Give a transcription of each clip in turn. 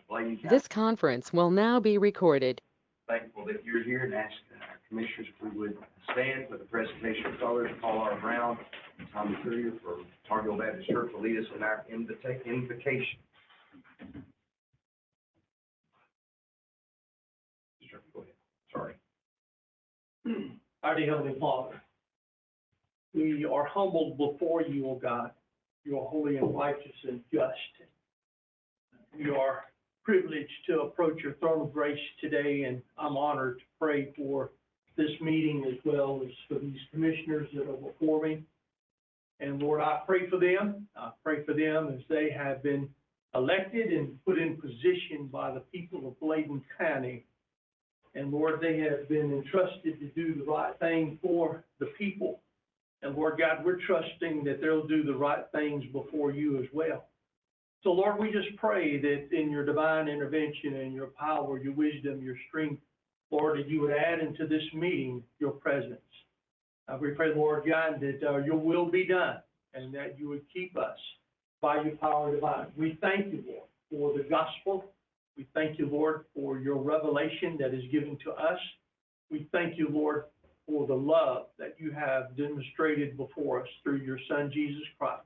Bladen County. This conference will now be recorded. Thankful that you're here and ask our commissioners if we would stand for the presentation of colors. Paul R. Brown, Tommy Courier for Targill Baptist Church will lead us in our invocation. Sure, go ahead. Sorry. Our dear Heavenly Father, we are humbled before you, O God. You are holy and righteous and just. We are privileged to approach your throne of grace today, and I'm honored to pray for this meeting as well as for these commissioners that are before me. And Lord, I pray for them. I pray for them as they have been elected and put in position by the people of Bladen County. And Lord, they have been entrusted to do the right thing for the people. And Lord God, we're trusting that they'll do the right things before you as well. So Lord, we just pray that in your divine intervention and your power, your wisdom, your strength, Lord, that you would add into this meeting your presence. We pray, Lord God, that your will be done and that you would keep us by your power divine. We thank you, Lord, for the gospel. We thank you, Lord, for your revelation that is given to us. We thank you, Lord, for the love that you have demonstrated before us through your Son, Jesus Christ.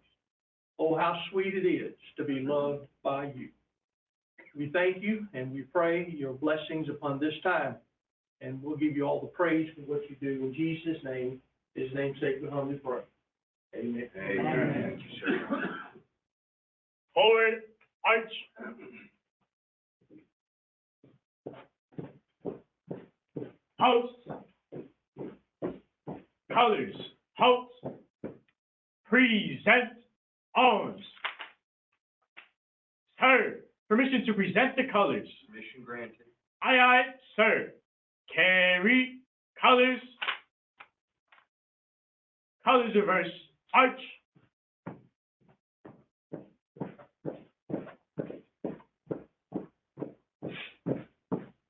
Oh, how sweet it is to be loved by you. We thank you and we pray your blessings upon this time. And we'll give you all the praise for what you do. In Jesus' name, his namesake, we humbly pray. Amen. Amen. Forward, arch. House. Colors. House. Present arms. Sir, permission to present the colors. Permission granted. Aye, sir. Carry colors. Colors reverse. Arch.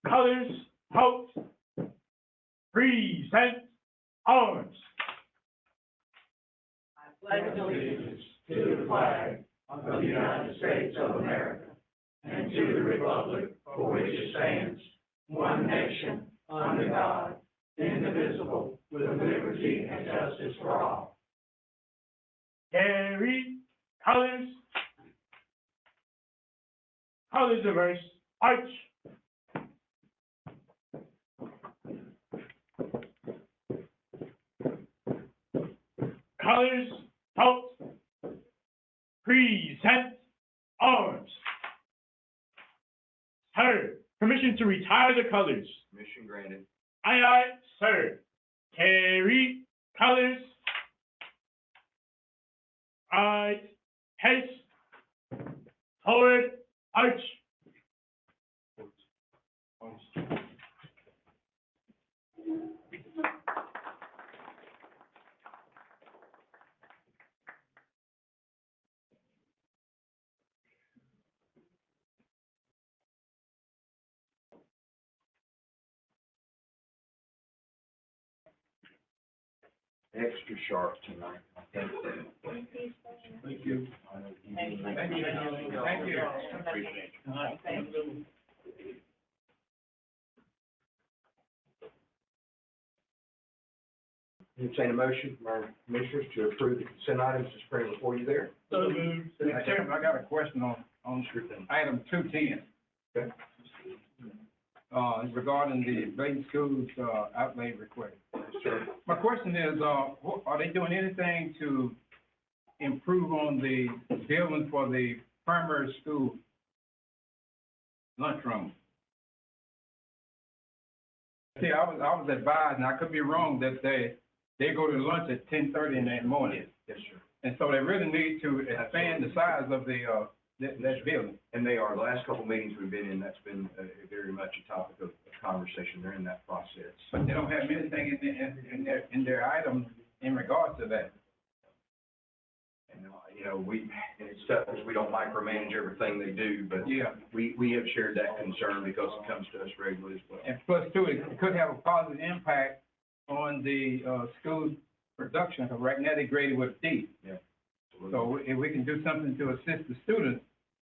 Colors. Halt. Present arms. I pledge allegiance to the flag of the United States of America and to the republic for which it stands, one nation, under God, indivisible, with liberty and justice for all. Carry colors. Colors reverse. Arch. Colors. Halt. Present arms. Sir, permission to retire the colors. Permission granted. Aye, sir. Carry colors. Right. Haste. Forward. Arch. Extra sharp tonight. Thank you. Thank you. Thank you. Thank you. Entertain a motion from our commissioners to approve the consent items as printed before you there. So moved. Mr. Chairman, I got a question on Sure thing. item 210. Okay. Regarding the Bladen Schools, outlay request. Sure. My question is, are they doing anything to improve on the building for the primary school lunchroom? See, I was advised, and I could be wrong, that they go to lunch at 10:30 in the morning. Yes, sir. And so they really need to expand the size of the, that building. And they are. The last couple of meetings we've been in, that's been very much a topic of conversation. They're in that process. But they don't have anything in their items in regards to that. And, it's tough because we don't micromanage everything they do, but Yeah. we have shared that concern because it comes to us regularly as well. And plus too, it could have a positive impact on the, school production, because right now they graded with D. Yeah. So if we can do something to assist the students,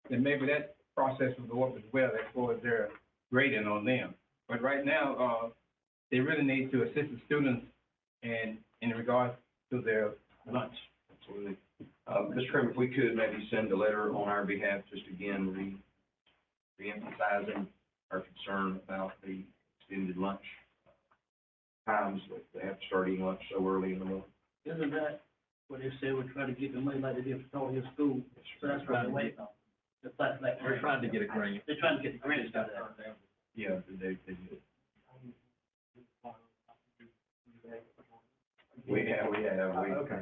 then maybe that process will go up as well as far as their grading on them. But right now, they really need to assist the students in regards to their lunch. Absolutely. Mr. Kramer, if we could maybe send a letter on our behalf, just again, re-emphasizing our concern about the extended lunch times, that they have to start eating lunch so early in the morning. Isn't that what they said, we're trying to get the money like they did for Tony Hill School? So that's right away. The flat black. We're trying to get a grant. They're trying to get the grants out of that. Yeah, they did.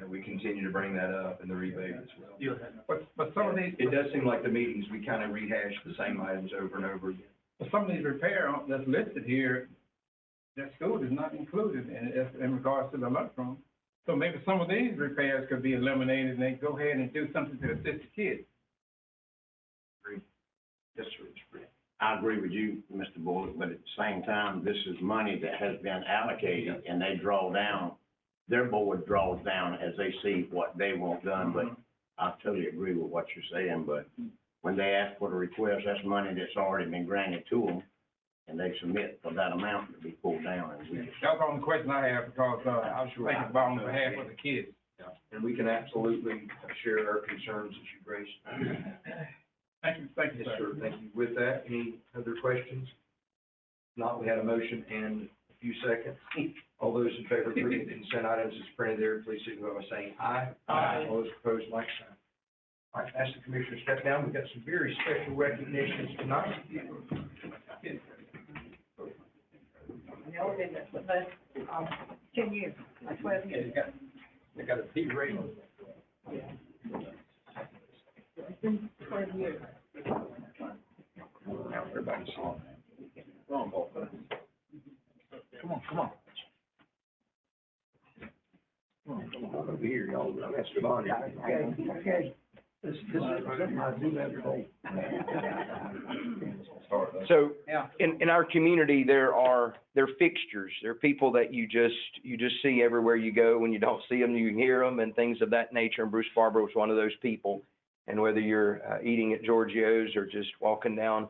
We continue to bring that up in the rebate as well. But some of these, It does seem like the meetings, we kind of rehash the same items over and over again. but some of these repair that's listed here, that school is not included in regards to the lunchroom. So maybe some of these repairs could be eliminated and they go ahead and do something to assist the kids. Yes, sir, Mr. Britt. I agree with you, Mr. Bullock, but at the same time, this is money that has been allocated, and they draw down, their board draws down as they see what they want done, but I totally agree with what you're saying, but when they ask for the request, that's money that's already been granted to them, and they submit for that amount to be pulled down, and we That's the only question I have, because I was thinking about on behalf of the kids. Yeah, and we can absolutely share our concerns as you raise. Thank you, Yes, sir, thank you. With that, any other questions? Not, we had a motion and a few seconds. All those in favor of approving the consent items as printed there, please signify by saying aye. Aye. All those opposed, like sign. All right, ask the commissioner to step down. We've got some very special recognitions tonight. No, it isn't, but, 10 years, 12 years. They got a P rating. It's been 12 years. Now everybody's on. Come on, both. Come on. Come on over here, y'all. That's Bonnie. Okay. This is something I do every day. So, in our community, there are fixtures. There are people that you just see everywhere you go. When you don't see them, you hear them and things of that nature. And Bruce Barber was one of those people. And whether you're eating at Giorgio's or just walking down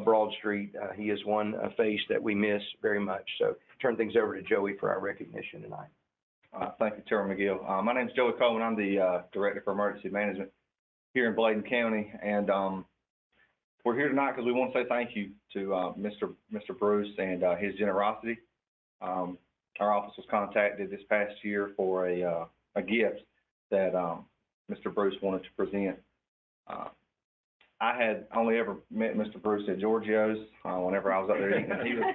Broad Street, he is one face that we miss very much. So turn things over to Joey for our recognition tonight. Thank you, Chairman McGill. My name's Joey Coleman. I'm the Director for Emergency Management here in Bladen County. And we're here tonight because we want to say thank you to Mr. Bruce and his generosity. Our office was contacted this past year for a gift that Mr. Bruce wanted to present. I had only ever met Mr. Bruce at Giorgio's whenever I was up there eating.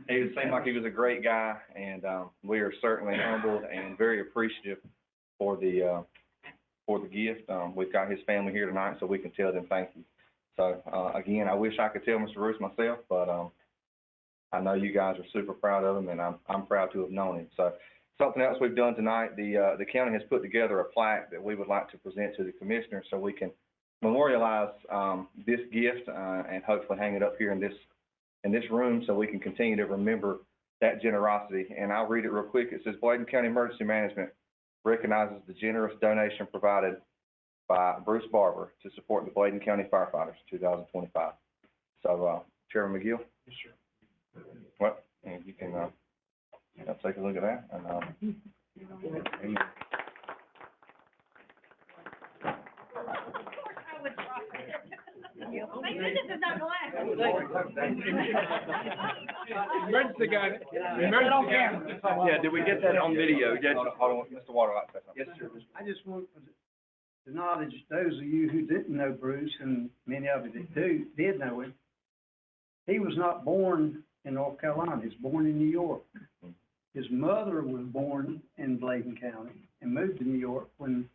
He seemed like he was a great guy, and we are certainly humbled and very appreciative for the gift. We've got his family here tonight, so we can tell them thank you. So again, I wish I could tell Mr. Bruce myself, but I know you guys are super proud of him, and I'm proud to have known him. So something else we've done tonight, the county has put together a plaque that we would like to present to the commissioner so we can memorialize this gift and hopefully hang it up here in this room so we can continue to remember that generosity. And I'll read it real quick. It says, Bladen County Emergency Management recognizes the generous donation provided by Bruce Barber to support the Bladen County Firefighters 2025. So, Chairman McGill? Yes, sir. Well, and you can take a look at that. And, Amen. Emergency got it. Yeah, did we get that on video? Hold on, Mr. Water, I'd like to say something. Yes, sir. I just want to acknowledge those of you who didn't know Bruce, and many of you that did know him. He was not born in North Carolina. He was born in New York. His mother was born in Bladen County and moved to New York when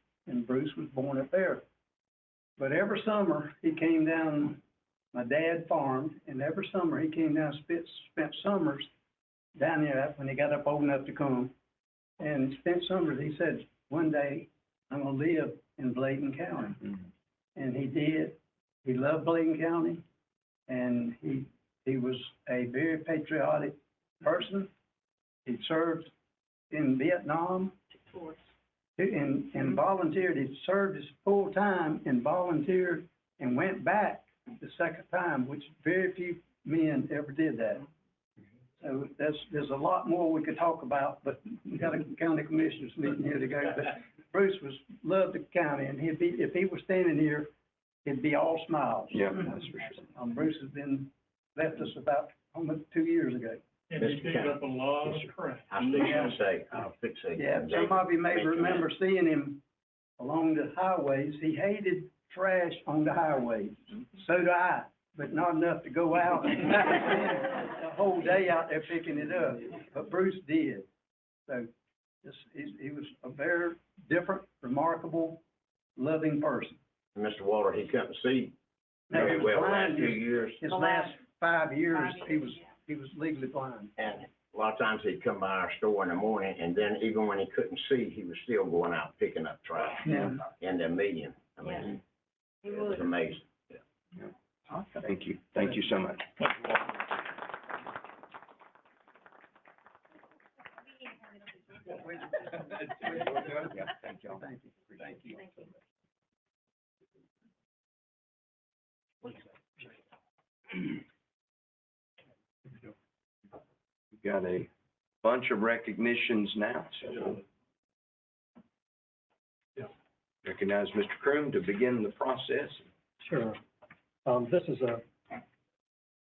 Bruce was born up there. But every summer, he came down, my dad farmed, and every summer he came down and spent summers down there when he got up old enough to come. And spent summers, he said, one day I'm going to live in Bladen County. And he did. He loved Bladen County, and he was a very patriotic person. He served in Vietnam and volunteered. He served his full time and volunteered and went back the second time, which very few men ever did that. So there's a lot more we could talk about, but we got a county commissioners meeting here to go. But Bruce loved the county, and if he was standing here, it'd be all smiles. Yeah, that's for sure. Bruce has left us about almost 2 years ago. And he picked up a lot of crap. I was gonna say, I'll fix it. Yeah, some of you may remember seeing him along the highways. He hated trash on the highways. So do I, but not enough to go out and spend the whole day out there picking it up. But Bruce did. So he was a very different, remarkable, loving person. Mr. Walter, he couldn't see Now, he very was well the blind last 2 years. His last 5 years, he was legally blind. And a lot of times he'd come by our store in the morning, and then even when he couldn't see, he was still going out picking up trash Yeah. in the million. I mean, it was amazing. Thank you. Thank you so much. Yeah, thank y'all. Thank you. Thank you. We've got a bunch of recognitions now, so. Recognize Mr. Croom to begin the process. Sure. This is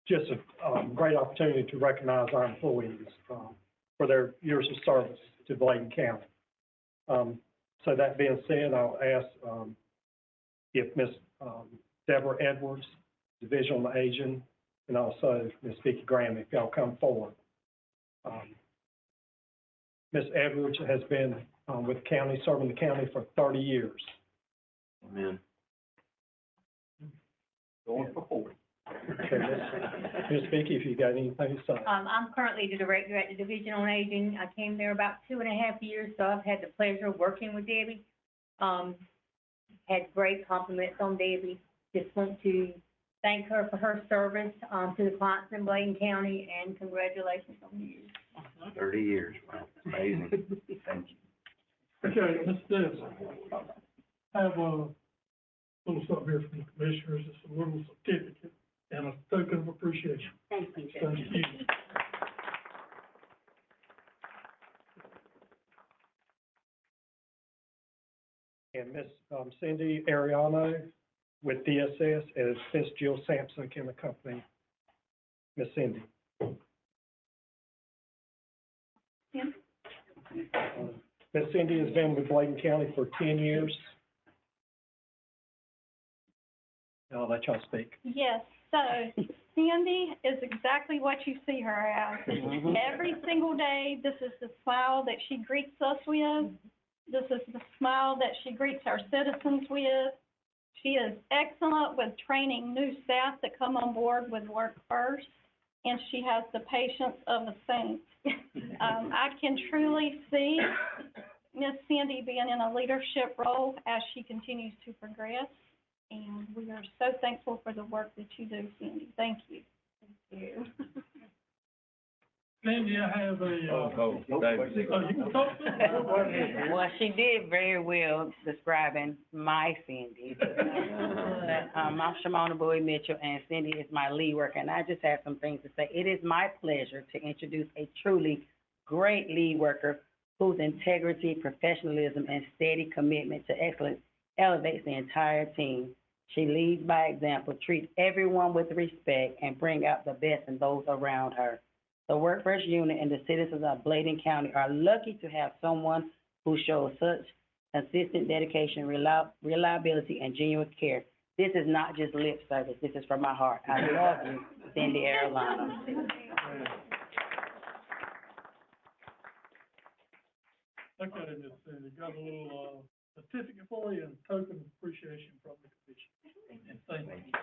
just a great opportunity to recognize our employees for their years of service to Bladen County. So that being said, I'll ask if Ms. Deborah Edwards, Divisional Agent, and also Ms. Vicki Graham, if y'all come forward. Ms. Edwards has been with the county, serving the county for 30 years. Amen. Going for 40. Okay, Ms. Vicki, if you got anything to say. I'm currently the director at the Division on Aging. I came there about 2.5 years, so I've had the pleasure of working with Debbie. Had great compliments on Debbie. Just want to thank her for her service to the clients in Bladen County, and congratulations on the years. 30 years, wow, amazing. Thank you. Okay, Ms. Davis, I have a little something here from the commissioners. It's a little certificate and a token of appreciation. Thank you, Judge. Thank you. And Ms. Cindy Ariano with DSS, as Ms. Jill Sampson can accompany Ms. Cindy. Ms. Cindy has been with Bladen County for 10 years. I'll let y'all speak. Yes, so Cindy is exactly what you see her as. Every single day, this is the smile that she greets us with. This is the smile that she greets our citizens with. She is excellent with training new staff that come on board with work first, and she has the patience of a saint. I can truly see Miss Cindy being in a leadership role as she continues to progress, and we are so thankful for the work that you do, Cindy. Thank you. Thank you. Cindy, I have a, you can talk to her. Well, she did very well describing my Cindy. But, I'm Shimona Bowie Mitchell, and Cindy is my lead worker, and I just have some things to say. It is my pleasure to introduce a truly great lead worker whose integrity, professionalism, and steady commitment to excellence elevates the entire team. She leads by example, treats everyone with respect, and brings out the best in those around her. The Workforce Unit and the citizens of Bladen County are lucky to have someone who shows such consistent dedication, reliability, and genuine care. This is not just lip service. This is from my heart. I love you, Cindy Arellano. Okay, Ms. Cindy, got a little, certificate for you and token of appreciation from the commission. And thank you.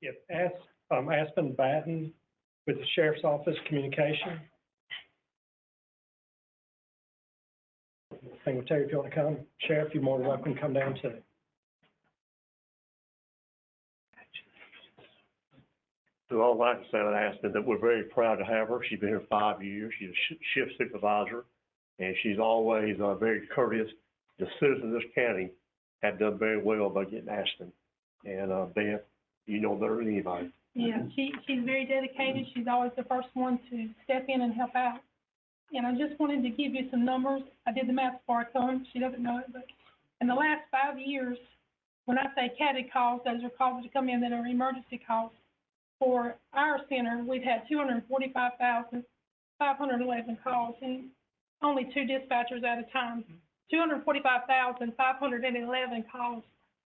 If Aspen Batten with the Sheriff's Office Communication. Secretary, if you want to come, Sheriff, you're more than welcome to come down too. So all I can say with Aspen, that we're very proud to have her. She's been here 5 years. She's a shift supervisor. and she's always, very courteous. The citizens of this county have done very well by getting Ashton. And, Beth, you know better than anybody. Yeah, she's very dedicated. She's always the first one to step in and help out. And I just wanted to give you some numbers. I did the math before I come. She doesn't know it, but in the last 5 years, when I say CADD calls, those are calls that come in that are emergency calls. For our center, we've had 245,511 calls, and only 2 dispatchers at a time. 245,511 calls,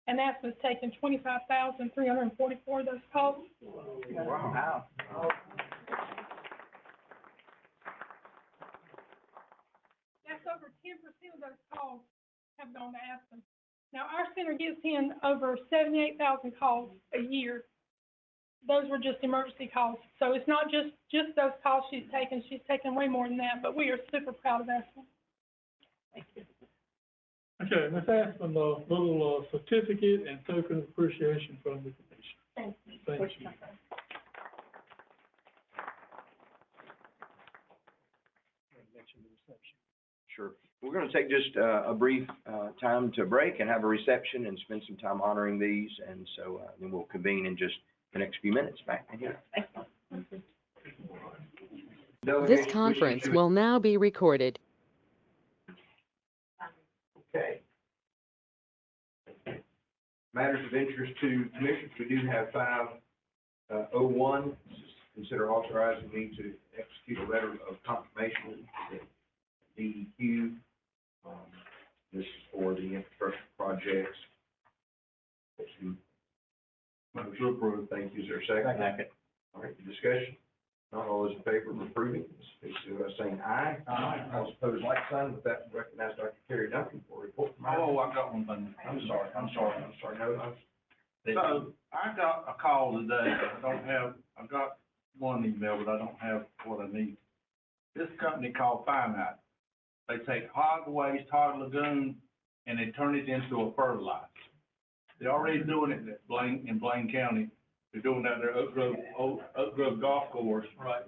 and that's what's taken 25,344 of those calls. Wow. That's over 10% of those calls have gone to Aspen. Now, our center gets in over 78,000 calls a year. Those were just emergency calls. So it's not just those calls she's taken. She's taken way more than that, but we are super proud of Aspen. Okay, Ms. Aspen, a little certificate and token of appreciation from the commission. Thank you. Thank you. Sure. We're going to take just a brief time to break and have a reception and spend some time honoring these. And so then we'll convene in just the next few minutes back in here. This conference will now be recorded. Okay. Matters of interest to commissioners, we do have 501. Consider authorizing me to execute a letter of confirmation with DEQ. This is for the infrastructure projects. Motion to approve. Thank you. Is there a second? Second. All right, discussion. Not all those in favor of approving, please signify by saying aye. Aye. All opposed, like sign. With that, recognize Dr. Terry Duncan for a report from our. Oh, I got one thing. I'm sorry. No. So, I got a call today. I got one email, but I don't have what I need. This company called Finite. They take hog waste, hog lagoon, and they turn it into a fertilizer. They're already doing it in Bladen County. They're doing that at Oak Grove Golf Course. Right.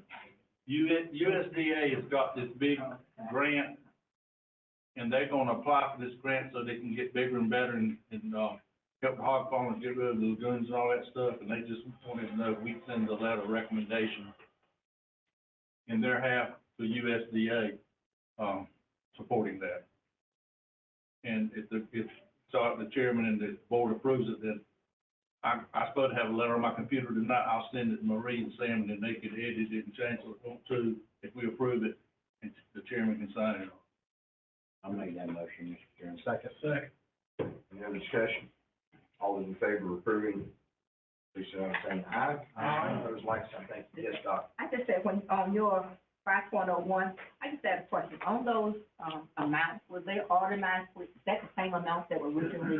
USDA has got this big grant, and they're gonna apply for this grant so they can get bigger and better and help the hog farmers get rid of the lagoons and all that stuff. And they just wanted to know if we send a letter of recommendation in their half to USDA, supporting that. And if the chairman and the board approves it, then I'm supposed to have a letter on my computer tonight. I'll send it to Marie and Sam, and then they can edit it and change what they want to if we approve it, and the chairman can sign it. I'll make that motion, Mr. Chairman. Second. Any other discussion? All those in favor of approving, please signify by saying aye. Aye. Those like sign. Thank you. Yes, Doc. I just said, when, on your 5.01, I just had a question. On those, amounts, was they automatically, is that the same amounts that were originally,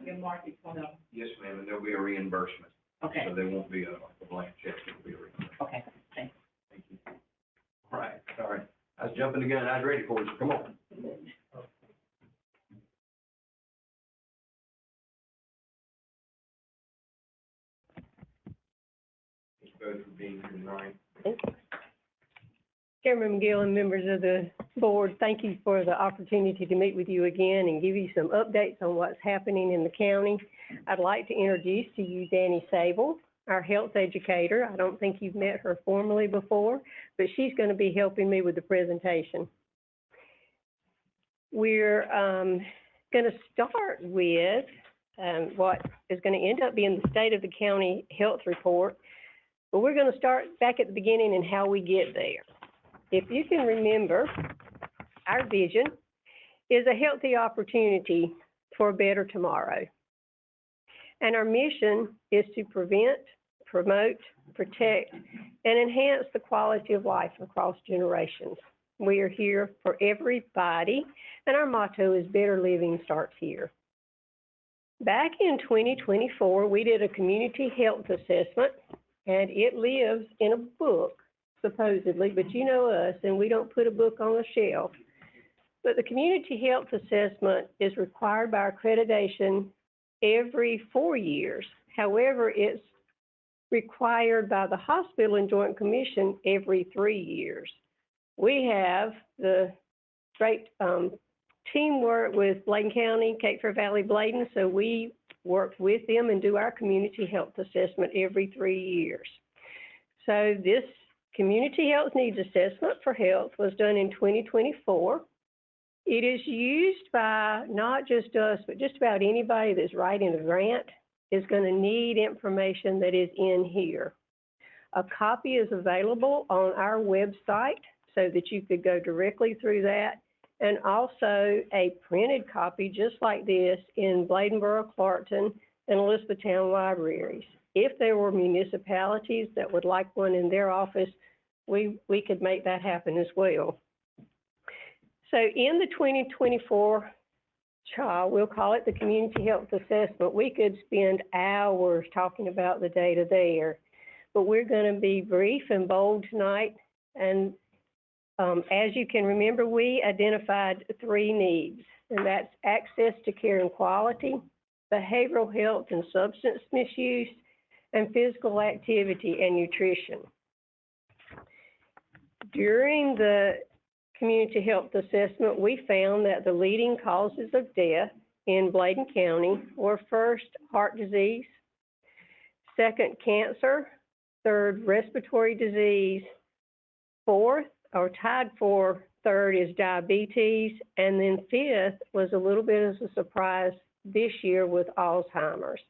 earmarked for them? Yes, ma'am, and there'll be a reimbursement. Okay. So there won't be a blank check, there'll be a reimbursement. Okay, thanks. Thank you. All right, sorry. I was jumping the gun. I was ready for you. Come on. Thank you both for being here tonight. Chairman McGill and members of the board, thank you for the opportunity to meet with you again and give you some updates on what's happening in the county. I'd like to introduce to you Danny Sable, our health educator. I don't think you've met her formally before, but she's going to be helping me with the presentation. We're going to start with what is going to end up being the State of the County Health Report, but we're going to start back at the beginning and how we get there. If you can remember, our vision is a healthy opportunity for a better tomorrow. And our mission is to prevent, promote, protect, and enhance the quality of life across generations. We are here for everybody, and our motto is better living starts here. Back in 2024, we did a community health assessment, and it lives in a book, supposedly, but you know us, and we don't put a book on a shelf. But the community health assessment is required by accreditation every 4 years. However, it's required by the Hospital and Joint Commission every 3 years. we have the great teamwork with Bladen County, Cape Fear Valley, Bladen, so we work with them and do our community health assessment every 3 years. So this community health needs assessment for health was done in 2024. It is used by not just us, but just about anybody that's writing a grant is going to need information that is in here. A copy is available on our website so that you could go directly through that, and also a printed copy just like this in Bladenboro, Clarkton, and Elizabethtown libraries. If there were municipalities that would like one in their office, we could make that happen as well. So in the 2024 CHA, we'll call it the Community Health Assessment, we could spend hours talking about the data there, but we're going to be brief and bold tonight. And as you can remember, we identified 3 needs, and that's access to care and quality, behavioral health and substance misuse, and physical activity and nutrition. During the community health assessment, we found that the leading causes of death in Bladen County were first, heart disease, second, cancer, third, respiratory disease, fourth, or tied for third is diabetes, and then fifth was a little bit of a surprise this year with Alzheimer's.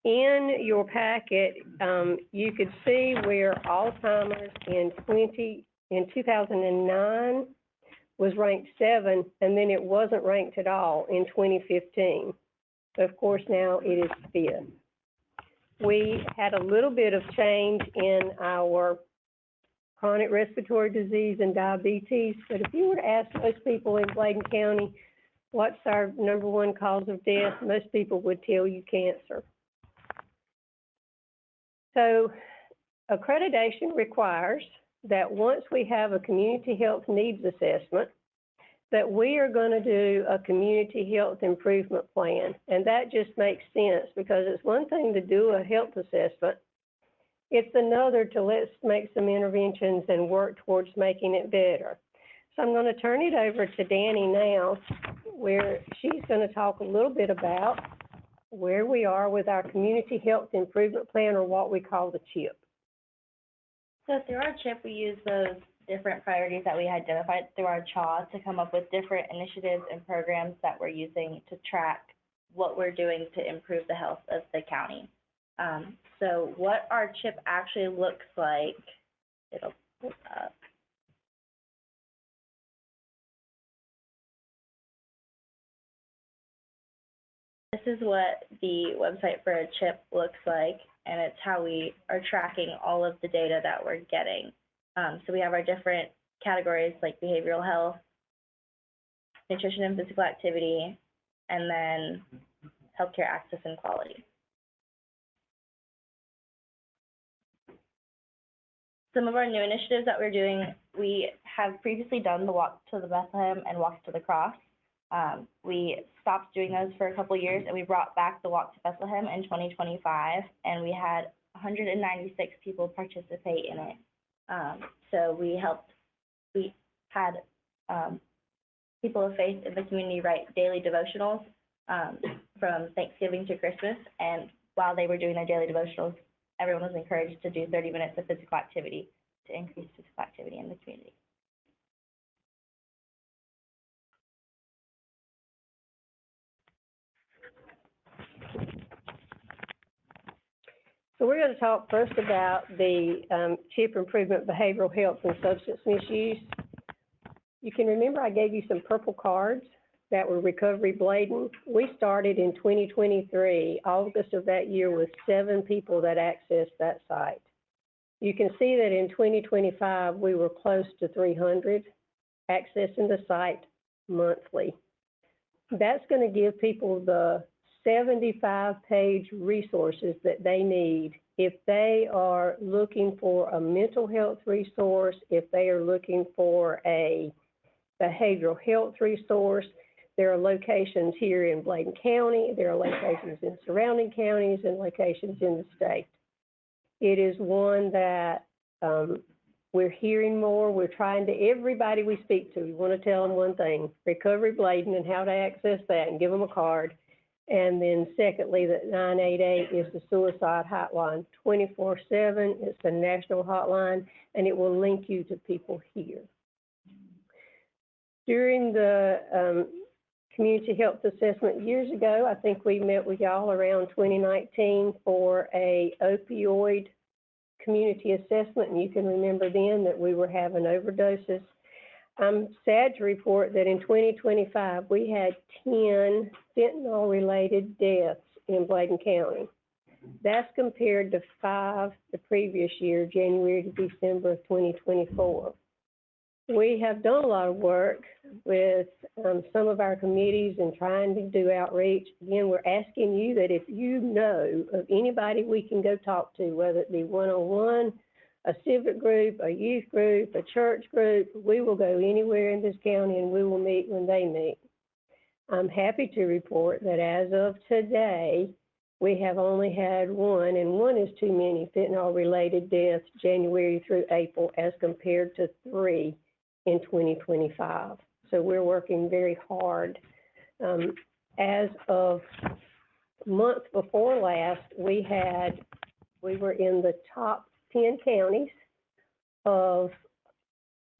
In your packet, you could see where Alzheimer's in 2009 was ranked 7, and then it wasn't ranked at all in 2015. Of course, now it is 5th. We had a little bit of change in our chronic respiratory disease and diabetes, but if you were to ask most people in Bladen County, what's our #1 cause of death, most people would tell you cancer. So accreditation requires that once we have a community health needs assessment, that we are going to do a community health improvement plan. And that just makes sense because it's one thing to do a health assessment. It's another to let's make some interventions and work towards making it better. So I'm going to turn it over to Danny now, where she's going to talk a little bit about where we are with our community health improvement plan, or what we call the CHIP. So through our CHIP, we use those different priorities that we identified through our CHA to come up with different initiatives and programs that we're using to track what we're doing to improve the health of the county. So what our CHIP actually looks like, it'll pull up. This is what the website for a CHIP looks like, and it's how we are tracking all of the data that we're getting. So we have our different categories like behavioral health, nutrition and physical activity, and then healthcare access and quality. Some of our new initiatives that we're doing, we have previously done the Walk to the Bethlehem and Walk to the Cross. We stopped doing those for a couple of years, and we brought back the Walk to Bethlehem in 2025, and we had 196 people participate in it. So we had people of faith in the community write daily devotionals from Thanksgiving to Christmas, and while they were doing their daily devotionals, everyone was encouraged to do 30 minutes of physical activity to increase physical activity in the community. So we're going to talk first about the CHIP improvement, behavioral health and substance misuse. You can remember I gave you some purple cards that were Recovery Bladen. We started in 2023, August of that year, with 7 people that accessed that site. You can see that in 2025, we were close to 300 accessing the site monthly. That's going to give people the 75-page resources that they need if they are looking for a mental health resource, if they are looking for a behavioral health resource. There are locations here in Bladen County, there are locations in surrounding counties, and locations in the state. It is one that We're hearing more. We're trying to, everybody we speak to, we want to tell them one thing, Recovery Bladen and how to access that and give them a card. And then secondly, that 988 is the suicide hotline, 24/7. It's the national hotline, and it will link you to people here. During the community health assessment years ago, I think we met with y'all around 2019 for a opioid community assessment, and you can remember then that we were having overdoses. I'm sad to report that in 2025, we had 10 fentanyl-related deaths in Bladen County. That's compared to 5 the previous year, January to December of 2024. We have done a lot of work with some of our committees and trying to do outreach. Again, we're asking you that if you know of anybody we can go talk to, whether it be one-on-one, a civic group, a youth group, a church group, we will go anywhere in this county and we will meet when they meet. I'm happy to report that as of today, we have only had 1, and 1 is too many, fentanyl-related deaths January through April as compared to 3 in 2025. So we're working very hard. As of month before last, we were in the top 10 counties of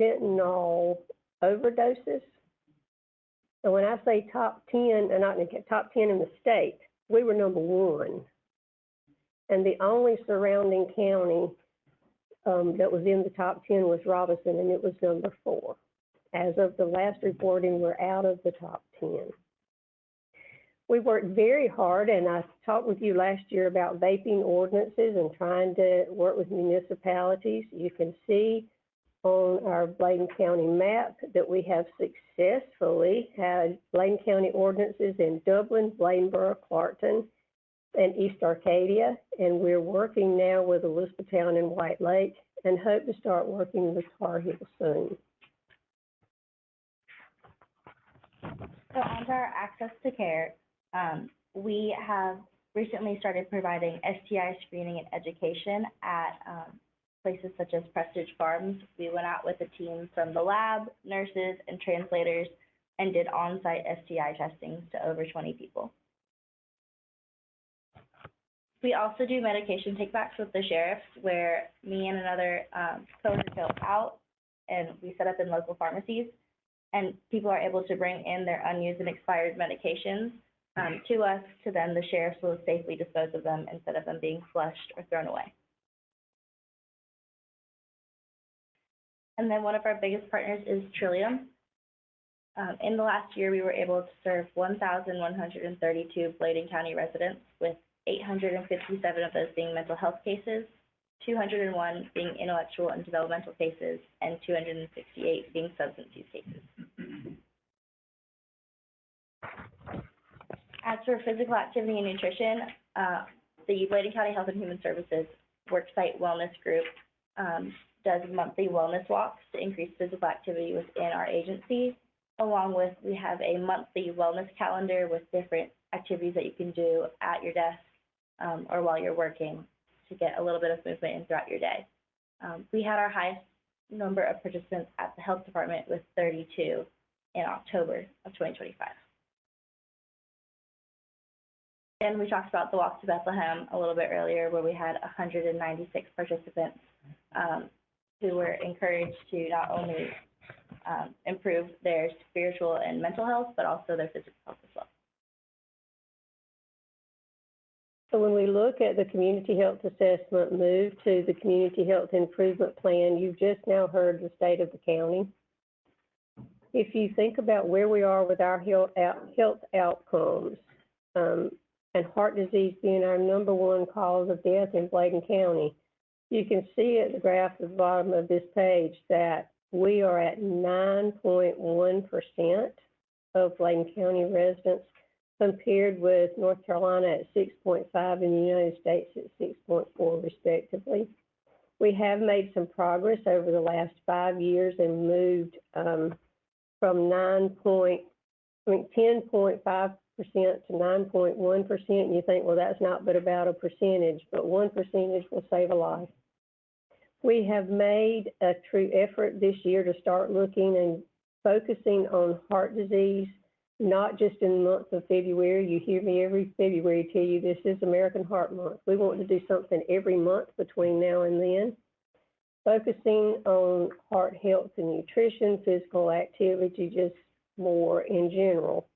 fentanyl overdoses. And when I say top 10, and not top 10 in the state, we were number 1. And the only surrounding county that was in the top 10 was Robinson, and it was number 4. As of the last reporting, we're out of the top 10. We worked very hard, and I talked with you last year about vaping ordinances and trying to work with municipalities. You can see on our Bladen County map that we have successfully had Bladen County ordinances in Dublin, Bladenboro, Clarkton, and East Arcadia, and we're working now with Elizabethtown and White Lake and hope to start working with Tar Heel soon. So on to our access to care, we have recently started providing STI screening and education at places such as Prestige Farms. We went out with a team from the lab, nurses, and translators and did on-site STI testing to over 20 people. We also do medication takebacks with the sheriffs, where me and another coworker go out and we set up in local pharmacies, and people are able to bring in their unused and expired medications to us, to then the sheriffs will safely dispose of them instead of them being flushed or thrown away. And then one of our biggest partners is Trillium. In the last year, we were able to serve 1,132 Bladen County residents, with 857 of those being mental health cases, 201 being intellectual and developmental cases, and 268 being substance use cases. As for physical activity and nutrition, the Bladen County Health and Human Services Worksite Wellness Group does monthly wellness walks to increase physical activity within our agency, along with we have a monthly wellness calendar with different activities that you can do at your desk or while you're working to get a little bit of movement in throughout your day. We had our highest number of participants at the health department with 32 in October of 2025. And we talked about the Walk to Bethlehem a little bit earlier, where we had 196 participants who were encouraged to not only improve their spiritual and mental health, but also their physical health as well. So when we look at the community health assessment move to the community health improvement plan, you've just now heard the state of the county. If you think about where we are with our health outcomes, and heart disease being our #1 cause of death in Bladen County, you can see at the graph at the bottom of this page that we are at 9.1% of Bladen County residents, compared with North Carolina at 6.5 and the United States at 6.4 respectively. We have made some progress over the last 5 years and moved from 10.5% to 9.1%. You think, well, that's not but about a percentage, but 1% will save a life. We have made a true effort this year to start looking and focusing on heart disease, not just in the month of February. You hear me every February tell you this is American Heart Month. We want to do something every month between now and then, focusing on heart health and nutrition, physical activity, just more in general.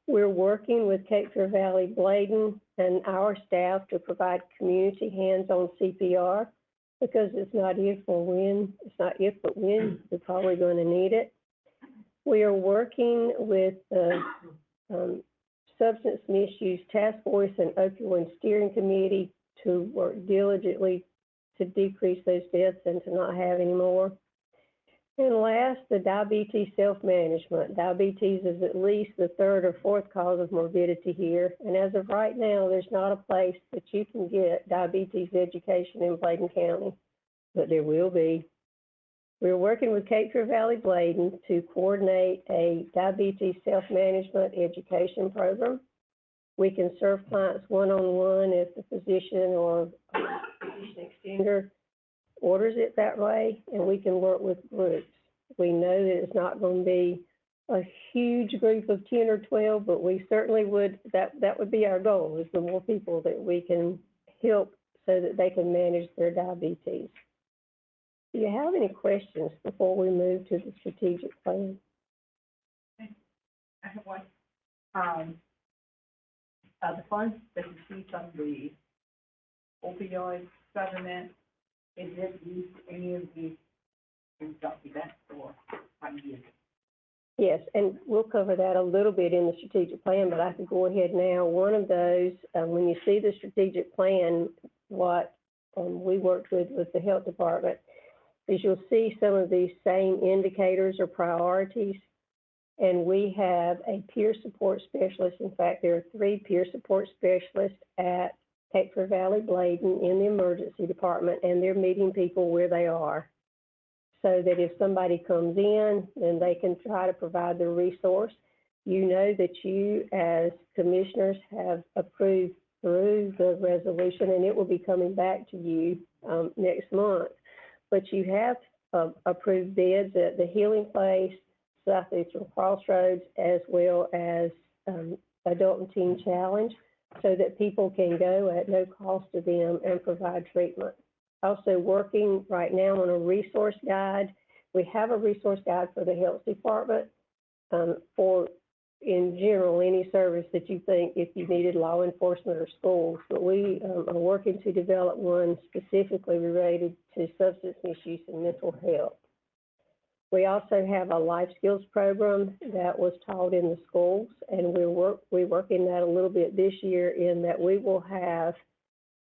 We're working with Cape Fear Valley Bladen and our staff to provide community hands-on CPR, because it's not if but when we're probably going to need it. We are working with the Substance Misuse Task Force and Opioid Steering Committee to work diligently to decrease those deaths and to not have any more. And last, the diabetes self-management. Diabetes is at least the third or fourth cause of morbidity here. And as of right now, there's not a place that you can get diabetes education in Bladen County, but there will be. We're working with Cape Fear Valley Bladen to coordinate a diabetes self-management education program. We can serve clients one-on-one if the physician or physician extender orders it that way, and we can work with groups. We know that it's not going to be a huge group of 10 or 12, but we certainly would, that would be our goal, is the more people that we can help so that they can manage their diabetes. Do you have any questions before we move to the strategic plan? I have one. The funds that you see from the opioid settlement, is it used for any of the events or how do you use it? Yes, and we'll cover that a little bit in the strategic plan, but I can go ahead now. One of those, when you see the strategic plan, what we worked with the health department, is you'll see some of these same indicators or priorities. And we have a peer support specialist. In fact, there are 3 peer support specialists at Cape Fear Valley Bladen in the emergency department, and they're meeting people where they are, so that if somebody comes in, then they can try to provide the resource. You know that you, as commissioners, have approved through the resolution, and it will be coming back to you next month. But you have approved beds at the Healing Place, Southeastern Crossroads, as well as Adult and Teen Challenge, so that people can go at no cost to them and provide treatment. Also working right now on a resource guide. We have a resource guide for the health department for, in general, any service that you think if you needed law enforcement or schools. But we are working to develop one specifically related to substance misuse and mental health. We also have a life skills program that was taught in the schools, and we're working that a little bit this year in that we will have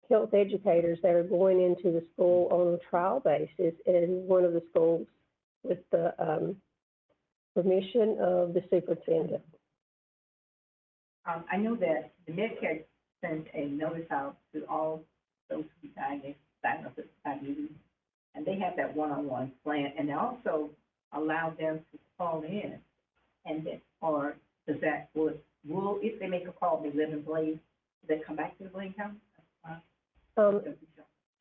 health educators that are going into the school on a trial basis in one of the schools with the permission of the superintendent. I know that the Medicare sends a notice out to all those who diagnosed with diabetes, and they have that one-on-one plan, and they also allow them to call in, and then, or does that, will if they make a call, they live in Bladen, do they come back to the Bladen County?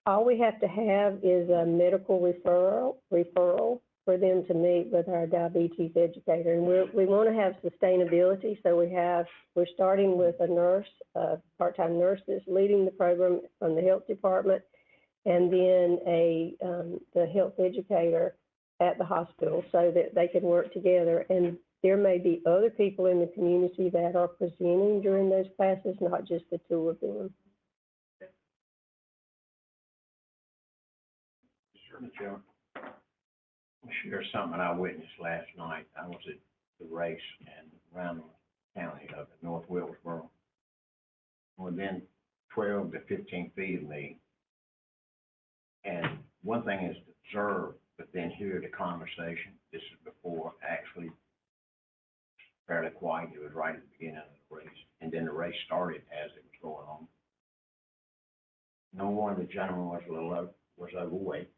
All we have to have is a medical referral for them to meet with our diabetes educator. And we want to have sustainability, so we're starting with a nurse, a part-time nurse that's leading the program from the health department, and then the health educator at the hospital, so that they can work together. And there may be other people in the community that are presenting during those classes, not just the 2 of them. Mr. Chairman, I'll share something I witnessed last night. I was at the race in Randall County up in North Wilkesboro. Within 12 to 15 feet of me. And one thing is to observe, but then hear the conversation. This is before actually fairly quiet. It was right at the beginning of the race. And then the race started as it was going on. No wonder the gentleman was overweight.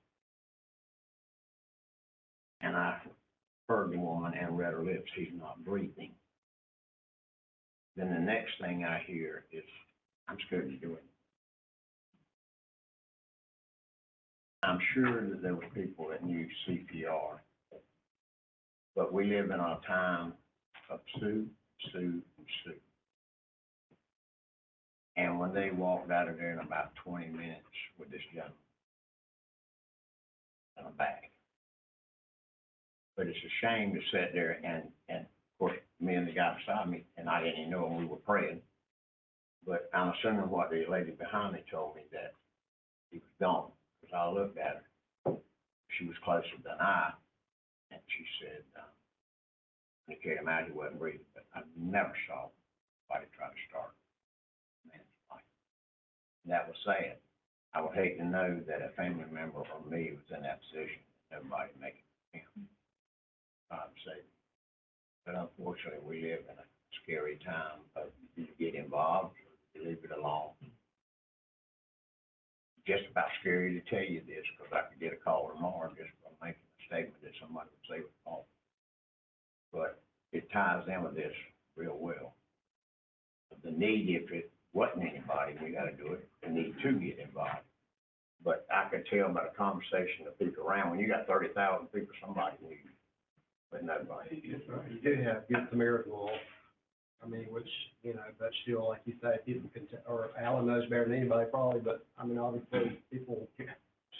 And I heard the woman and read her lips, he's not breathing. Then the next thing I hear is, I'm scared to do it. I'm sure that there were people that knew CPR, but we live in a time of sue. And when they walked out of there in about 20 minutes with this gentleman in a bag. But it's a shame to sit there and of course, me and the guy beside me, and I didn't even know him, we were praying. But I'm assuming what the lady behind me told me that he was gone, because I looked at her. She was closer than I, and she said, you can't imagine he wasn't breathing, but I never saw anybody try to start a man's life. And that was sad. I would hate to know that a family member or me was in that position, nobody making him. Say, but unfortunately, we live in a scary time of you get involved, or you leave it alone. Just about scary to tell you this, because I could get a call tomorrow just from making a statement that somebody would say was false. But it ties in with this real well. The need, if it wasn't anybody, we got to do it. The need to get involved. But I could tell by the conversation of people around, when you got 30,000 people, somebody needs. But nobody. You do have good Samaritan law. I mean, which, that's still, like you say, people can, or Alan knows better than anybody probably, but I mean, obviously, people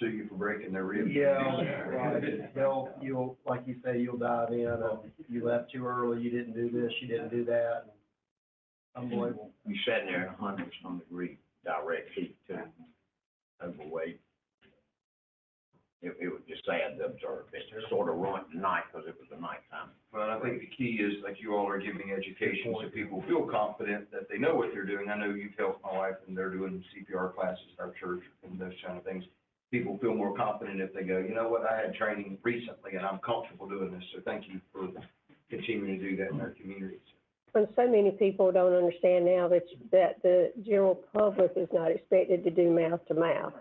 Sue you for breaking their ribs. Yeah, right. You'll, like you say, you'll dive in, you left too early, you didn't do this, you didn't do that. Unbelievable. You sitting there in 100-some degree direct heat too, overweight. It was just sad to observe. It sort of ruined the night because it was the nighttime. But I think the key is, like you all are giving education, so people feel confident that they know what they're doing. I know you've helped my wife, and they're doing CPR classes at our church and those kind of things. People feel more confident if they go, you know what, I had training recently, and I'm comfortable doing this, so thank you for continuing to do that in our communities. And so many people don't understand now that the general public is not expected to do mouth to mouth.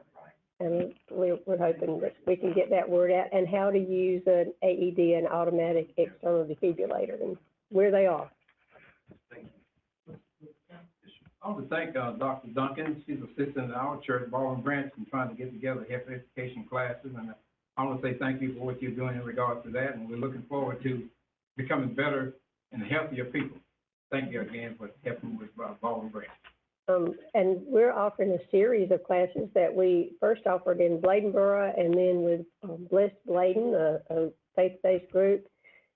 And we're hoping that we can get that word out, and how to use an AED, an automatic external defibrillator, and where they are. I want to thank Dr. Duncan. She's assistant at our church, Baldwin Branch, and trying to get together health education classes. And I want to say thank you for what you're doing in regards to that, and we're looking forward to becoming better and healthier people. Thank you again for helping with Baldwin Branch. And we're offering a series of classes that we first offered in Bladenboro, and then with Blessed Bladen, a faith-based group.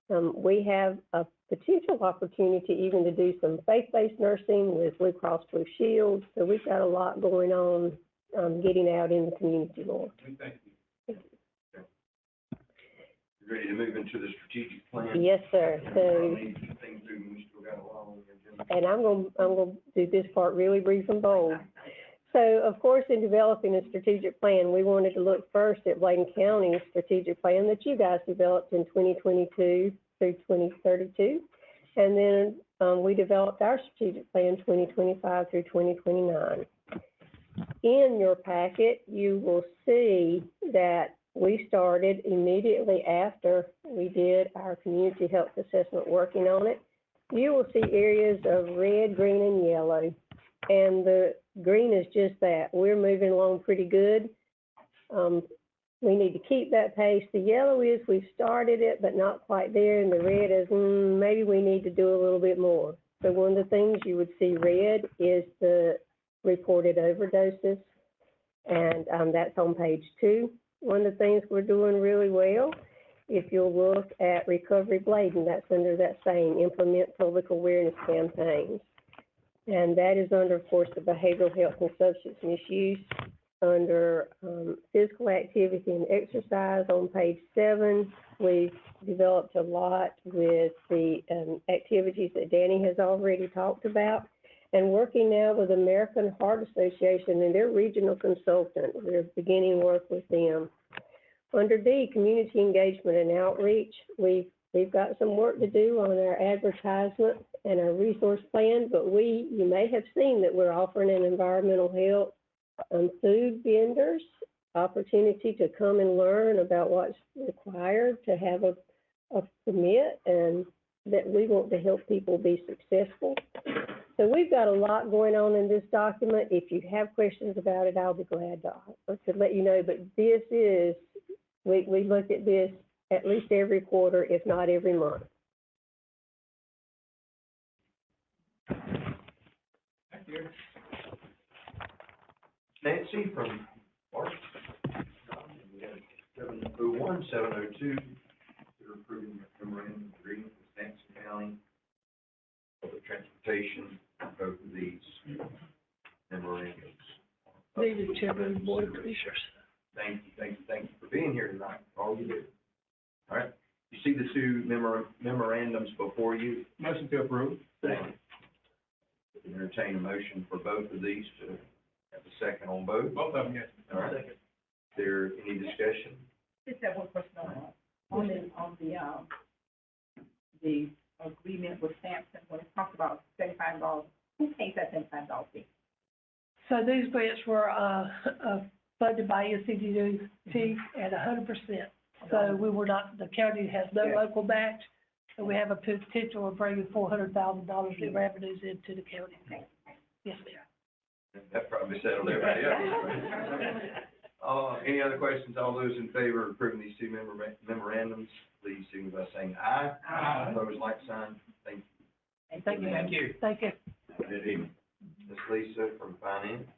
We have a potential opportunity even to do some faith-based nursing with Blue Cross Blue Shield. So we've got a lot going on, getting out in the community more. Thank you. You ready to move into the strategic plan? Yes, sir. So, and I'm gonna do this part really brief and bold. So, of course, in developing a strategic plan, we wanted to look first at Bladen County's strategic plan that you guys developed in 2022 through 2032. And then we developed our strategic plan 2025 through 2029. In your packet, you will see that we started immediately after we did our community health assessment working on it. You will see areas of red, green, and yellow. And the green is just that. We're moving along pretty good. We need to keep that pace. The yellow is we've started it, but not quite there. And the red is maybe we need to do a little bit more. So one of the things you would see red is the reported overdoses. And that's on page 2. One of the things we're doing really well, if you'll look at Recovery Bladen, that's under that same implement public awareness campaigns. And that is under, of course, the behavioral health and substance misuse. Under physical activity and exercise on page 7, we've developed a lot with the activities that Danny has already talked about. And working now with American Heart Association and their regional consultant, we're beginning work with them. Under D, community engagement and outreach, we've got some work to do on our advertisement and our resource plan, but you may have seen that we're offering an environmental health food vendors opportunity to come and learn about what's required to have a permit and that we want to help people be successful. So we've got a lot going on in this document. If you have questions about it, I'll be glad to let you know. But this is, we look at this at least every quarter, if not every month. Thank you. Nancy from Mark. We have 701, 702, they're approving the memorandum of agreement with Sampson County Public Transportation, both of these memorandums. David, Chairman of the Board of Commissioners. Thank you for being here tonight, all you do. All right, you see the two memorandums before you? Motion to approve. Second. Entertain a motion for both of these to have a second on both. Both of them, yes. All right. Is there any discussion? Just have one question on the agreement with Sampson, when it talks about $75, who pays that $75 fee? So these grants were, funded by NCDOT at 100%. So we were not, the county has no local match, so we have a potential of bringing $400,000 in revenues into the county. Yes, ma'am. That probably settled everybody else. Any other questions? All those in favor of approving these two memorandums, please signify by saying aye. Aye. Opposed, like sign. Thank you. Thank you. Thank you. Thank you. Good evening. Ms. Lisa from Finance.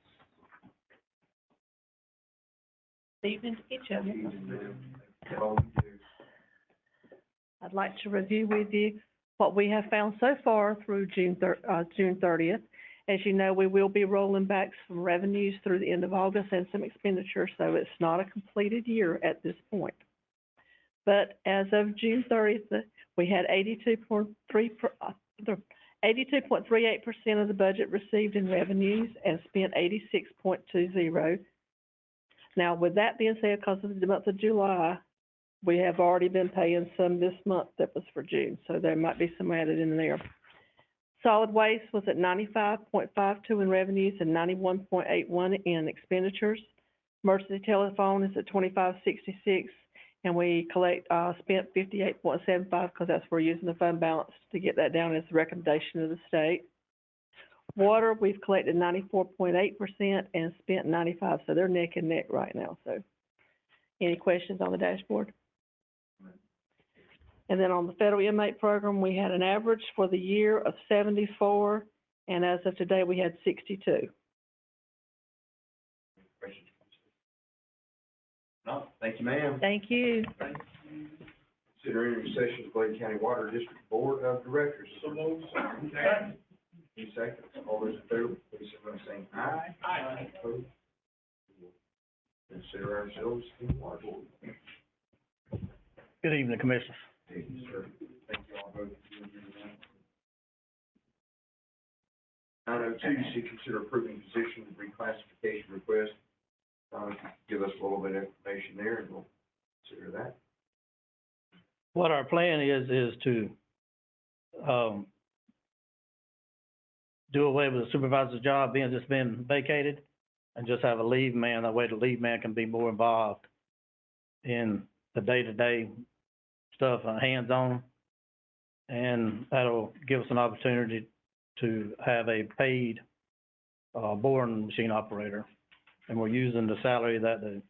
Evening to each of you. All you do. I'd like to review with you what we have found so far through June 30th. As you know, we will be rolling back some revenues through the end of August and some expenditures, so it's not a completed year at this point. But as of June 30th, we had 82.38% of the budget received in revenues and spent 86.20. Now, with that being said, because of the month of July, we have already been paying some this month that was for June, so there might be some added in there. Solid waste was at 95.52 in revenues and 91.81 in expenditures. Emergency telephone is at 25.66, and we spent 58.75 because that's where we're using the fund balance to get that down as a recommendation of the state. Water, we've collected 94.8% and spent 95, so they're neck and neck right now. So, any questions on the dashboard? And then on the federal inmate program, we had an average for the year of 74, and as of today, we had 62. Questions? No, thank you, ma'am. Thank you. Consider entering session of Bladen County Water District Board of Directors. So moved. Any seconds? All those in favor, please signify by saying aye. Aye. Opposed? Consider ourselves in water board. Good evening, Commissioners. Thank you, sir. Thank you all both for being here tonight. 902, consider approving position reclassification request. Give us a little bit of information there, and we'll consider that. What our plan is to do away with the supervisor's job being vacated and just have a leave man. That way the leave man can be more involved in the day-to-day stuff, hands-on, and that'll give us an opportunity to have a paid boring machine operator. And we're using the salary that the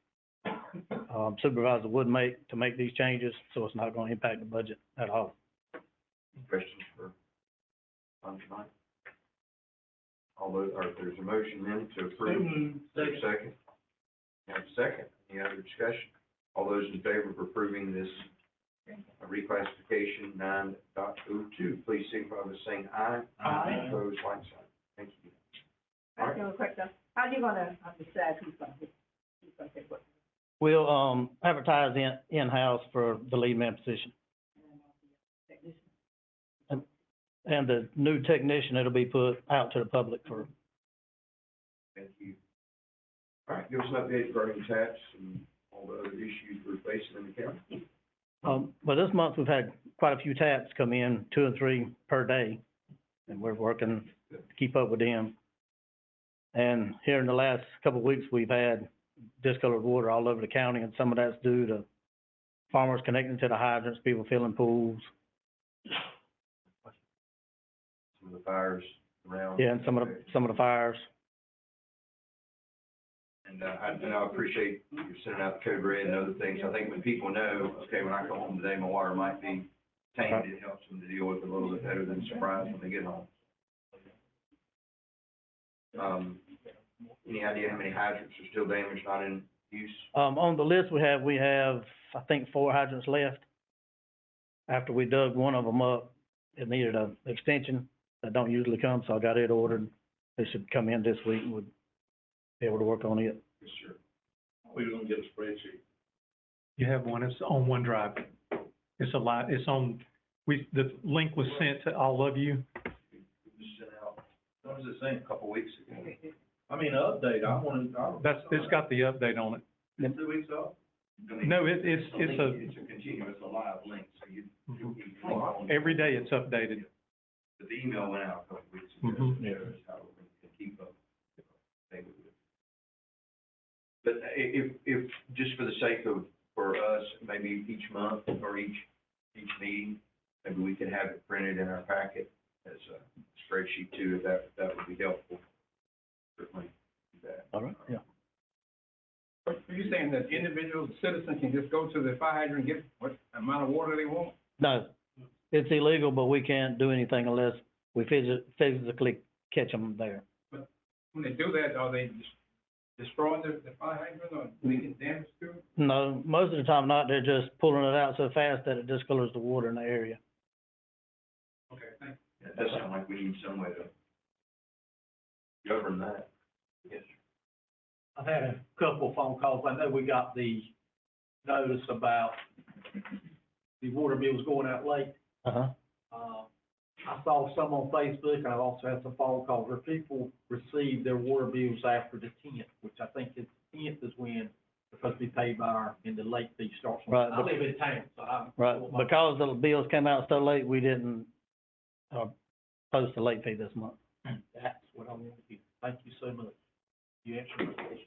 supervisor would make to make these changes, so it's not going to impact the budget at all. Any questions for tonight? Although, or if there's a motion then to approve, second. Have a second. Any other discussion? All those in favor of approving this reclassification 9.02, please signify by saying aye. Aye. Opposed, like sign. Thank you. I have a question. How are you gonna decide who's gonna take what? We'll advertise in-house for the lead man position. And the new technician, it'll be put out to the public for. Thank you. All right, give us an update regarding taps and all the other issues we're facing in the county. Well, this month we've had quite a few taps come in, 2 and 3 per day, and we're working to keep up with them. And here in the last couple of weeks, we've had discolored water all over the county, and some of that's due to farmers connecting to the hydrants, people filling pools. some of the fires around. Yeah, and some of the fires. And, I appreciate you sending out the code red and other things. I think when people know, okay, when I come home today, my water might be tainted, it helps them to deal with it a little bit better than surprise when they get home. Any idea how many hydrants are still damaged, not in use? On the list we have, I think, 4 hydrants left. After we dug one of them up, it needed an extension that don't usually come, so I got it ordered. It should come in this week and we'll be able to work on it. Yes, sir. We're gonna get a spreadsheet. You have one, it's on OneDrive. It's a lot, it's on, the link was sent to all of you. Just sent out, when was it sent? A couple weeks ago. I mean, update, It's got the update on it. 2 weeks off? No, it's It's a continuous, a live link, so you click on it. every day it's updated. But the email went out a couple weeks ago. Mhm. Yeah. How we can keep up. But if, just for the sake of, for us, maybe each month or each meeting, maybe we can have it printed in our packet as a spreadsheet too, if that would be helpful. Certainly do that. All right, yeah. Are you saying that individual citizens can just go to the fire hydrant and get what amount of water they want? No, it's illegal, but we can't do anything unless we physically catch them there. But when they do that, are they destroying the fire hydrant or making damage to it? No, most of the time not. They're just pulling it out so fast that it discolors the water in the area. Okay, thank you. It does sound like we need some way to govern that. Yes, sir. I've had a couple of phone calls. I know we got the notice about the water bills going out late. Uh-huh. I saw some on Facebook, and I also had some phone calls where people received their water bills after the 10th, which I think the 10th is when they're supposed to be paid by and the late fee starts. Right, I live in town, so I'm. Right, because the bills came out so late, we didn't, post a late fee this month. That's what I wanted to do. Thank you so much. You answered my question.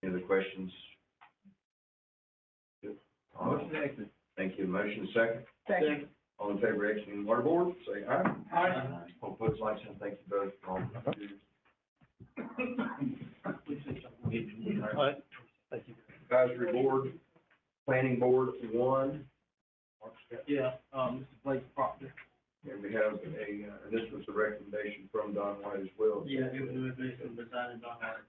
Any other questions? Good. All right. Motion exit. Thank you. Motion second. Second. All in favor of exiting the water board, say aye. Aye. All opposed, like sign. Thank you both for all you do. All right, thank you. Advisory board, planning board, one. Yeah, Mr. Blake Proctor. And we have and this was a recommendation from Don White as well. Yeah, it was based on design Don White.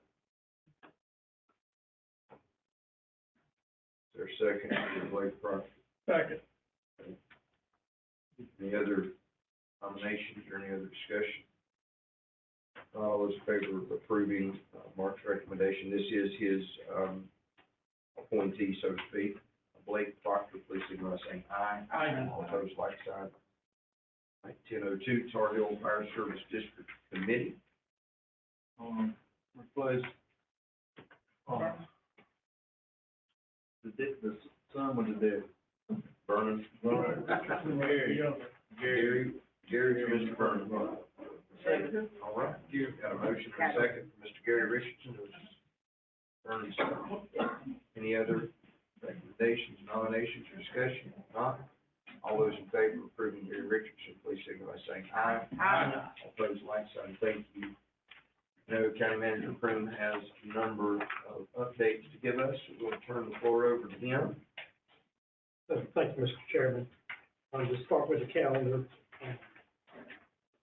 Their second, for Blake Proctor. Second. Any other nominations or any other discussion? All those in favor of approving Mark's recommendation, this is his appointee, so to speak. Blake Proctor, please signify by saying aye. Aye. All opposed, like sign. 1002, Tar Heel Fire Service District Committee. Replace, the son with the dead. Vernon. Gary, Mr. Vernon. Second. All right, got a motion and a second from Mr. Gary Richardson, which is Vernon's son. Any other recommendations, nominations, or discussion? If not, all those in favor of approving Gary Richardson, please signify by saying aye. Aye. All opposed, like sign. Thank you. I know County Manager Prim has a number of updates to give us. We'll turn the floor over to him. Thank you, Mr. Chairman. I'll just start with the calendar.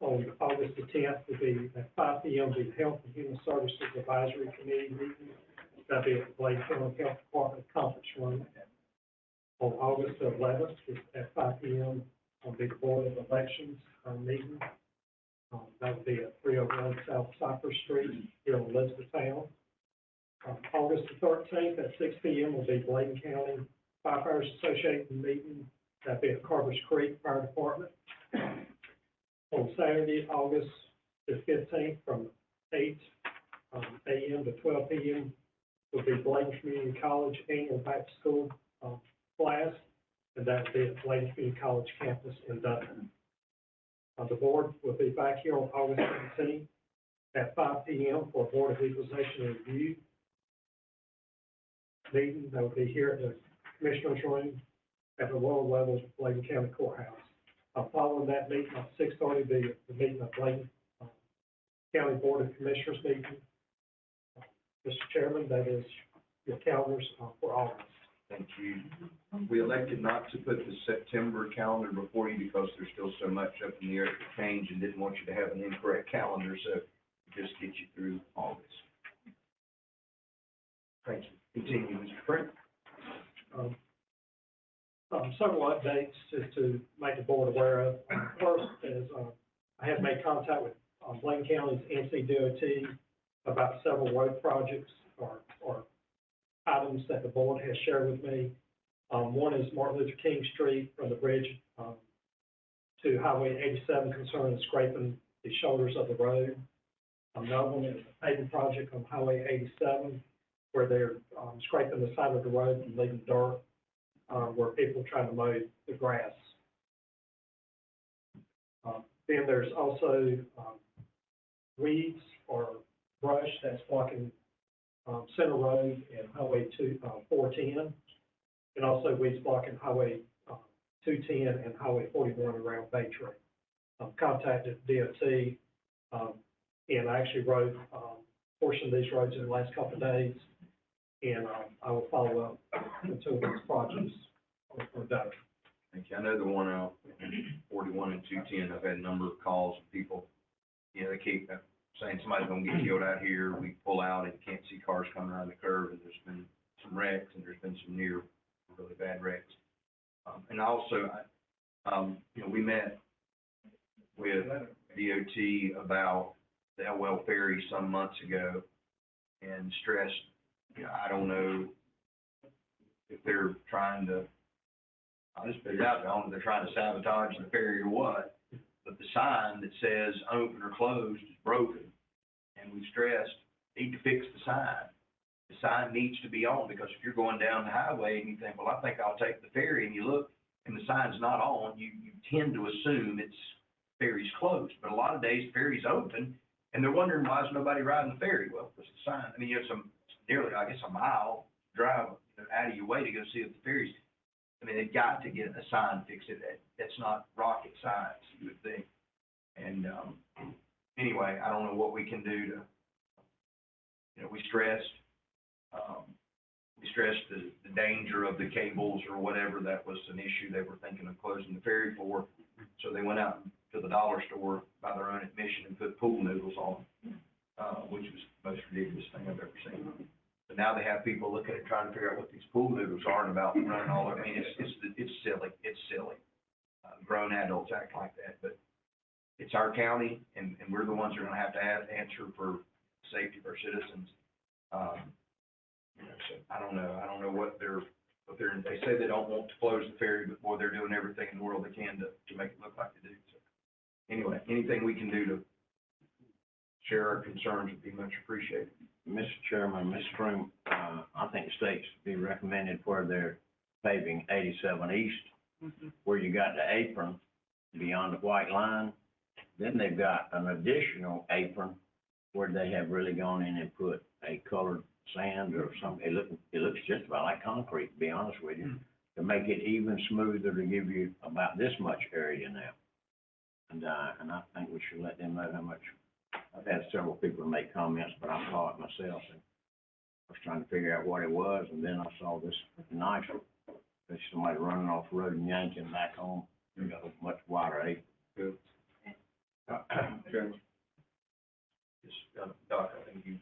On August the 10th will be at 5 p.m. the Health and Human Services Advisory Committee meeting. That'll be at the Bladen County Health Department Conference Room. On August the 11th is at 5 p.m. on the Board of Elections meeting. That will be at 301 South Cypress Street here in Elizabethtown. August the 13th at 6 p.m. will be Bladen County Firefighters Association meeting. That'll be at Carvers Creek Fire Department. On Saturday, August the 15th, from 8 a.m. to 12 p.m. will be Bladen Community College annual back to school class, and that will be at Bladen Community College campus in Dutton. The board will be back here on August 17th at 5 p.m. for Board of Equalization Review meeting. That will be here at the Commissioner's Room at the lower levels of Bladen County Courthouse. Following that meeting at 6:30, the meeting of Bladen County Board of Commissioners meeting. Mr. Chairman, that is your calendars for August. Thank you. We elected not to put the September calendar before you because there's still so much up in the air to change and didn't want you to have an incorrect calendar, so just get you through August. Thank you. Continue, Mr. Frank. Several updates just to make the board aware of. First is, I have made contact with Bladen County's NCDOT about several road projects or items that the board has shared with me. One is Martin Luther King Street from the bridge to Highway 87 concerning scraping the shoulders of the road. Another one is a paving project on Highway 87 where they're scraping the side of the road and leaving dirt where people are trying to mow the grass. Then there's also weeds or brush that's blocking Center Road and Highway 410, and also weeds blocking Highway 210 and Highway 41 around Bay Tree. I've contacted DOT, and I actually rode a portion of these roads in the last couple of days, and I will follow up until these projects are done. Thank you. I know the one out 41 and 210, I've had a number of calls from people, they keep saying somebody's gonna get killed out here, we pull out and can't see cars coming around the curve, and there's been some wrecks, and there's been some near really bad wrecks. And also, we met with DOT about the Elwell Ferry some months ago and stressed, I don't know if they're trying to, I'll just put it out there, I don't know if they're trying to sabotage the ferry or what, but the sign that says open or closed is broken. And we've stressed, need to fix the sign. The sign needs to be on, because if you're going down the highway and you think, well, I think I'll take the ferry, and you look and the sign's not on, you tend to assume ferry's closed. But a lot of days the ferry's open and they're wondering why is nobody riding the ferry. Well, there's the sign. I mean, you have some nearly, I guess, a mile drive out of your way to go see if the ferry's. I mean, they've got to get a sign fixed. That's not rocket science, you would think. And anyway, I don't know what we can do to, we stressed the danger of the cables or whatever. That was an issue they were thinking of closing the ferry for. So they went out to the dollar store by their own admission and put pool noodles on, which was the most ridiculous thing I've ever seen. But now they have people looking at trying to figure out what these pool noodles are and about running all over. I mean, it's silly. It's silly. Grown adults act like that, but it's our county, and we're the ones who are going to have to answer for safety of our citizens. So I don't know what they're. They say they don't want to close the ferry, but boy, they're doing everything in the world they can to make it look like they do. So anyway, anything we can do to share our concerns would be much appreciated. Mr. Chairman, Ms. Froome, I think states be recommended where they're paving 87 East, where you got the apron beyond the white line. Then they've got an additional apron where they have really gone in and put a colored sand or something. It looks just about like concrete, to be honest with you, to make it even smoother, to give you about this much area now. And I think we should let them know how much. I've had several people make comments, but I saw it myself, and I was trying to figure out what it was, and then I saw this nice, there's somebody running off the road and yanking back home. You got a much wider apron. Good. Chairman. Doc, I think you.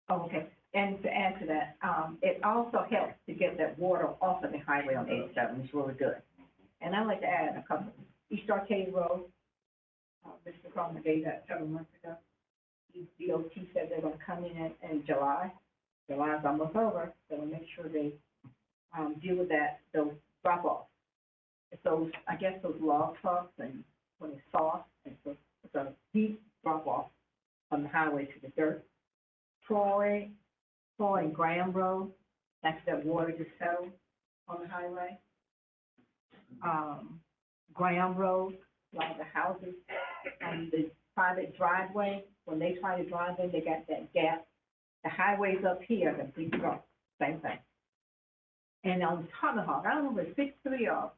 Oh, okay, and to add to that, it also helps to get that water off of the highway on 87, it's really good. And I'd like to add a couple, East Arcade Road, Mr. Crum gave that several months ago. DOT said they're gonna come in July. July's almost over, so we'll make sure they, deal with those drop-offs. It's those, I guess those log trucks, and when it's soft, it's a deep drop-off from the highway to the dirt. Troy and Graham Road, that's that water just settled on the highway. Graham Road, a lot of the houses, the private driveway, when they try to drive in, they got that gap. The highway's up here, the big truck, same thing. And on Tomahawk, I don't know if it's 6-3 or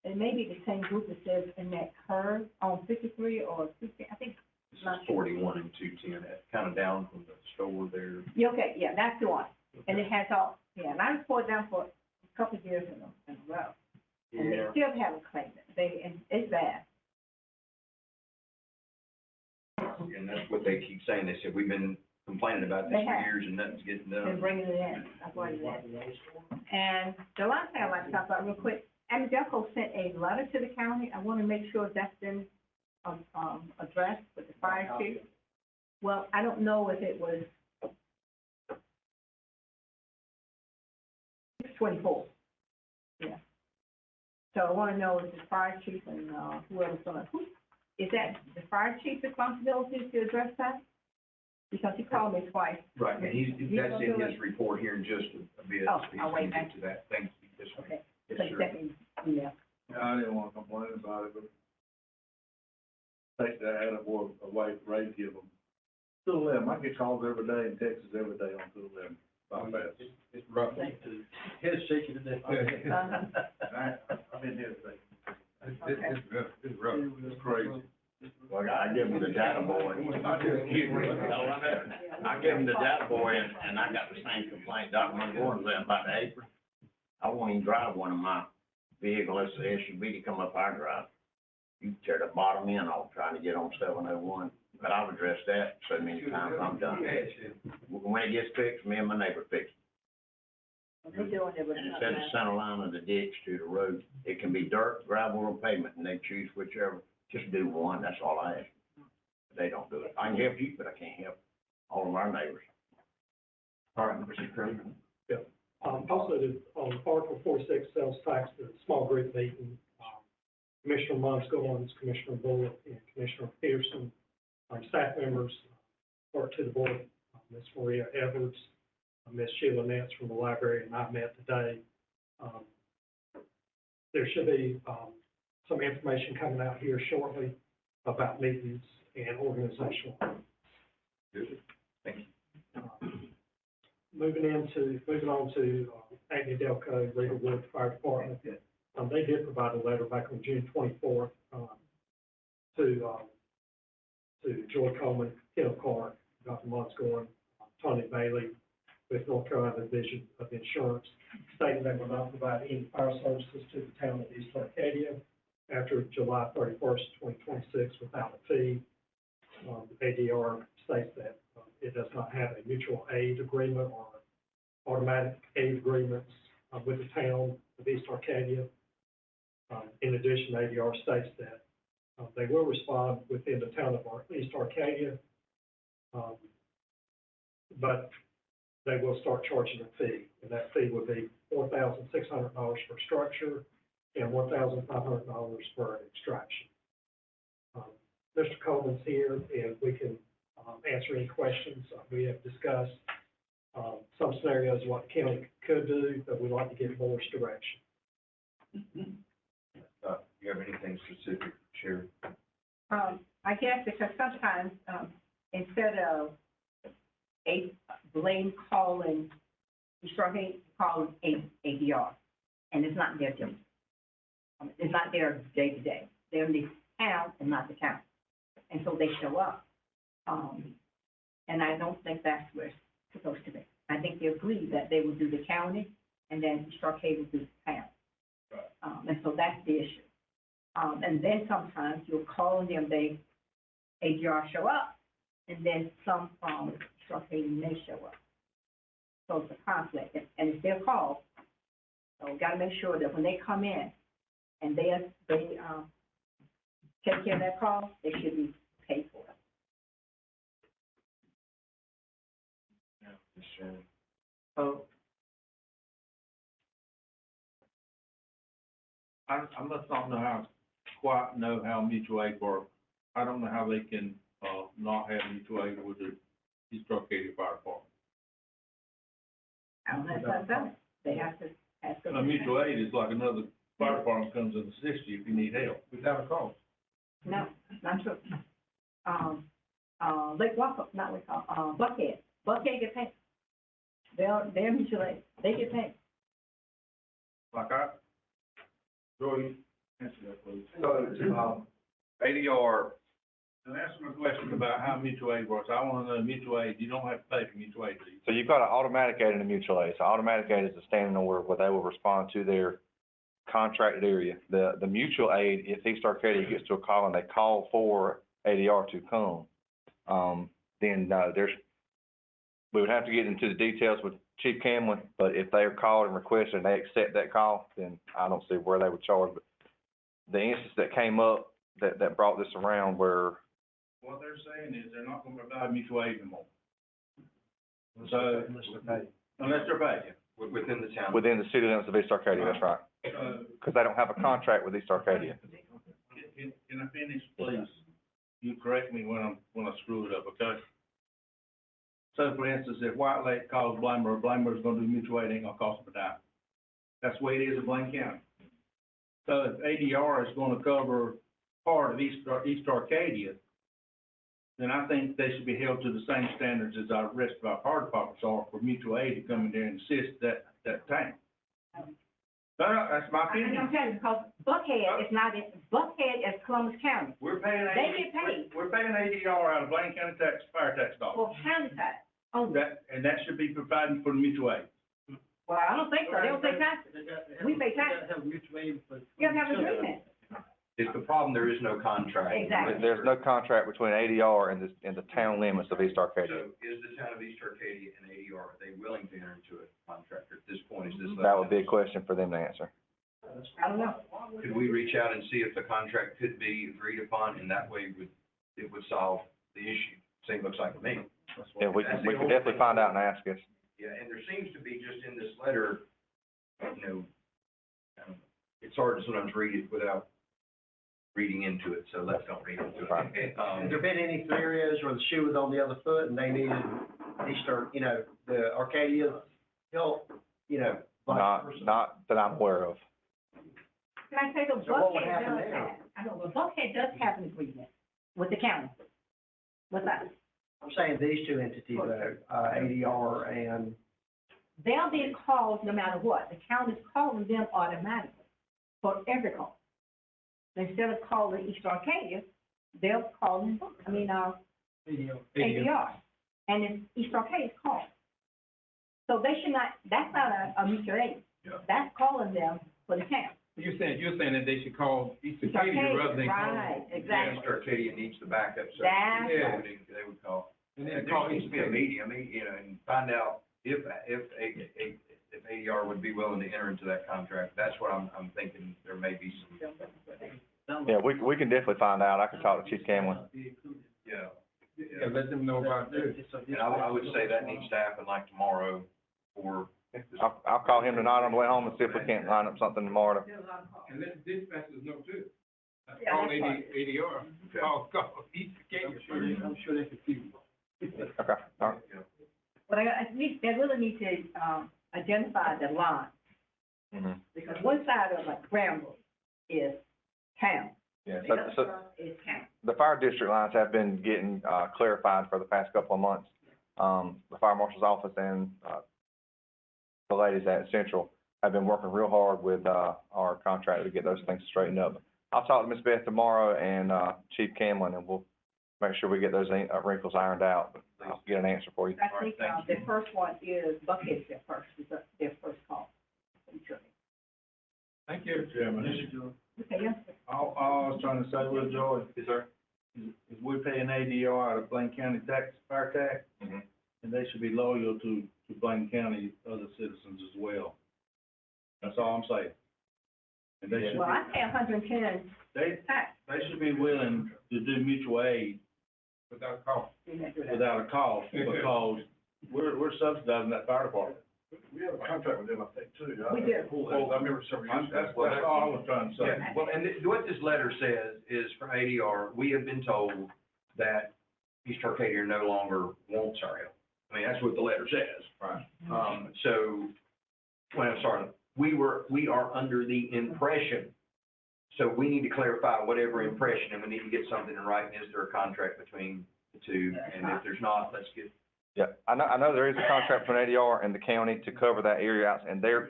it may be the same group that says in that curve on 53 or 50, I think. This is 41 and 210, kind of down from the store there. Yeah, okay, yeah, that's the one. And it has all, yeah, and I was poured down for a couple of years in a row. And they Yeah. still haven't claimed it. And it's bad. And that's what they keep saying. They said, we've been complaining about this They for have. years and nothing's getting Been done. bringing it in. That's what it is. And the last thing I'd like to talk about real quick, Amidelco sent a letter to the county. I want to make sure that's been, addressed with the fire chief. Well, I don't know if it was 6/24. Yeah. So I want to know if the fire chief and, whoever's gonna, is that the fire chief's responsibility to address that? Because he called me twice. Right, and that's gonna in do his it? report here in just a bit. Oh, He's I'll wait gonna back. get to that. Thank you. Yes, sir. Okay. Yes, So you sir. sent me, email. I didn't want to complain about it, but take that out of away from Ray give them. 211, I get calls every day and texts every day on 211. About that. It's rough. Head's shaking today. I've been here today. It's rough. It's crazy. Well, I give them the data boy. I give them the data boy and I got the same complaint Dr. Montgomery was about the apron. I won't even drive one of my vehicles, it's an SUV to come up our drive. You tear the bottom end off trying to get on 701, but I've addressed that so many times, I'm done. When it gets fixed, me and my neighbor fix it. They're doing it with And it says the center line of the ditch to the road. It can be dirt, gravel, or pavement, and they choose whichever. Just do one, that's all I ask. They don't do it. I can help you, but I can't help all of our neighbors. All right, Mr. President. Also, Article 46 sales tax, the small group meeting, Commissioner Musgoins, Commissioner Bullock, and Commissioner Pearson, staff members, report to the board, Ms. Maria Edwards, Ms. Sheila Nance from the library, and I met today. There should be some information coming out here shortly about meetings and organizational. Good. Thank you. Moving on to Amidelco, Regalwood Fire Department. They did provide a letter back on June 24th to Joy Coleman, Ken Clark, Dr. Montgomery, Tony Bailey, with North Carolina Division of Insurance, stating they will not provide any fire services to the town of East Arcadia after July 31st, 2026, without a fee. The ADR states that it does not have a mutual aid agreement or automatic aid agreements with the town of East Arcadia. In addition, ADR states that they will respond within the town of East Arcadia, but they will start charging a fee, and that fee would be $4,600 for structure and $1,500 for extraction. Mr. Coleman's here, and we can answer any questions. We have discussed some scenarios what the county could do, but we'd like to get board's direction. You have anything specific, Sheriff? I guess because sometimes, instead of Bladen calling, you start calling ADR, and it's not their job. It's not their day-to-day. They're in the town and not the county. And so they show up. And I don't think that's where it's supposed to be. I think they agreed that they would do the county, and then East Arcadia would do the town. And so that's the issue. And then sometimes you'll call them, ADR show up, and then some from East Arcadia may show up. So it's a conflict, and it's their call. So we gotta make sure that when they come in and they take care of that call, they should be paid for it. Yes, sir. So, I must not quite know how mutual aid works. I don't know how they can, not have mutual aid with the East Arcadia Fire Department. I don't know if that's done. They have to ask them. A mutual aid is like another fire department comes and assists you if you need help. Without a cost. No, not true. Lake Waco, not Lake, Buckhead. Buckhead get paid. They're mutual aid. They get paid. Like Joy Answer that, please. So, ADR, and answer my question about how mutual aid works. I wanna know mutual aid, you don't have to pay for mutual aid, do you? So you've got an automatic aid and a mutual aid. So automatic aid is a standing order where they will respond to their contracted area. The mutual aid, if East Arcadia gets to a call and they call for ADR to come, then we would have to get into the details with Chief Camlin, but if they are called and requested and they accept that call, then I don't see where they would charge. But the instance that came up that brought this around where What they're saying is they're not gonna provide mutual aid anymore. So, unless they're paid. within the town. within the city limits of East Arcadia, that's right. Because they don't have a contract with East Arcadia. Can I finish, please? You correct me when I screw it up, okay? So for instance, if White Lake calls Blamer's gonna do mutual aid, ain't gonna cost them a dime. That's the way it is in Blaine County. So if ADR is gonna cover part of East Arcadia, then I think they should be held to the same standards as our rest of our fire departments are for mutual aid to come in there and assist that town. That's my I'm opinion. telling you, because Buckhead is not, Buckhead is Columbus County. We're paying They get paid We're paying ADR out of Blaine County fire tax dollars. for county tax. Oh, That should be provided for the mutual aid. well, I don't think so. They don't pay taxes. We pay taxes. You have to have agreement. It's the problem, there is no contract. Exactly. There's no contract between ADR and the town limits of East Arcadia. So is the town of East Arcadia and ADR, are they willing to enter into a contract at this point? Is this? That would be a question for them to answer. I don't know. Could we reach out and see if the contract could be agreed upon, and that way it would solve the issue? Same looks like to me. Yeah, we can definitely find out and ask us. Yeah, and there seems to be just in this letter, it's hard to sometimes read it without reading into it, so let's don't read into it. Has there been any scenarios where the shoe was on the other foot and they needed the Arcadia help, Not that I'm aware of. Can I say the So what would Buckhead happen does there? have, I know, the Buckhead does have an agreement with the county, with us. I'm saying these two entities, ADR and, They're being called no matter what. The county's calling them automatically for every call. Instead of calling East Arcadia, they're calling, ADR. And it's East Arcadia's call. So they should not, that's not a mutual aid. That's calling them for the town. You're saying that they should call East East Arcadia rather than call. Right, exactly. East Arcadia needs the backup service. That's Yeah. right. They would call. And And then there call needs East to be a Arcadia. meeting, and find out if ADR would be willing to enter into that contract. That's what I'm thinking, there may be some. Yeah, we can definitely find out. I can talk to Chief Camlin. Yeah. Yeah, let them know about that. And I would say that needs to happen like tomorrow, or. I'll call him tonight on the way home and see if we can't line up something tomorrow. And let the dispatchers know too. Yeah, Call that's right. ADR, call East Arcadia. I'm sure they confused. Okay, all right. But they really need to, identify the line. Mm-hmm. Because one side of like Granville is town. Yeah, The other so side is town. the fire district lines have been getting, clarified for the past couple of months. The fire marshal's office and, the ladies at Central have been working real hard with, our contractor to get those things straightened up. I'll talk to Ms. Beth tomorrow and, Chief Camlin, and we'll make sure we get those wrinkles ironed out. I'll get an answer for you. I think, the first one is Buckhead's their first call. Thank you, Chairman. Okay, yes, sir. All I was trying to say with Joy, Yes, sir. is we're paying ADR out of Blaine County fire tax, Mhm. and they should be loyal to Blaine County other citizens as well. That's all I'm saying. And they should Well, be, I pay 110 tax. they should be willing to do mutual aid Without cost. without a cost, because we're subsidizing that fire department. We have a contract with them, I think, too. We do. I remember several years ago. That's all I was trying to say. Yeah, well, and what this letter says is from ADR, we have been told that East Arcadia no longer wants our help. I mean, that's what the letter says. Right. We are under the impression, so we need to clarify whatever impression, and we need to get something in writing. Is there a contract between the two? And if there's not, let's get. Yeah, I know there is a contract between ADR and the county to cover that area out, and they're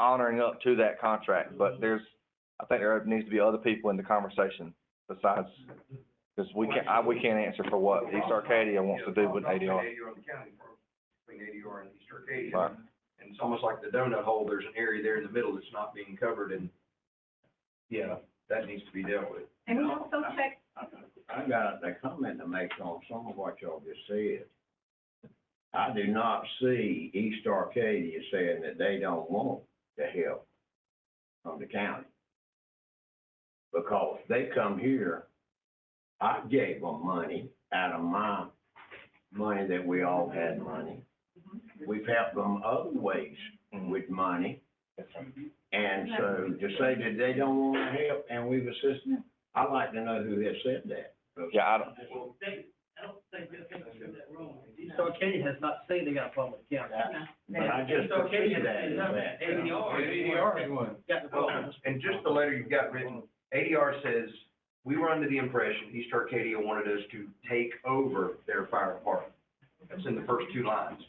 honoring up to that contract, but there's I think there needs to be other people in the conversation besides, because we can't answer for what East Arcadia wants to do with ADR. ADR in the county, between ADR and East Arcadia. Right. And it's almost like the donut hole, there's an area there in the middle that's not being covered, and, yeah, that needs to be dealt with. And we also check, I got a comment to make on some of what y'all just said. I do not see East Arcadia saying that they don't want the help from the county. Because they come here, I gave them money out of my money that we all had money. We've helped them other ways with money. And so to say that they don't want to help and we've assisted them, I'd like to know who has said that. Yeah, I don't, East Arcadia has not said they got a problem with the county. But I just perceive that as that. ADR is one. And just the letter you've got written, ADR says, we were under the impression East Arcadia wanted us to take over their fire department. That's in the first two lines.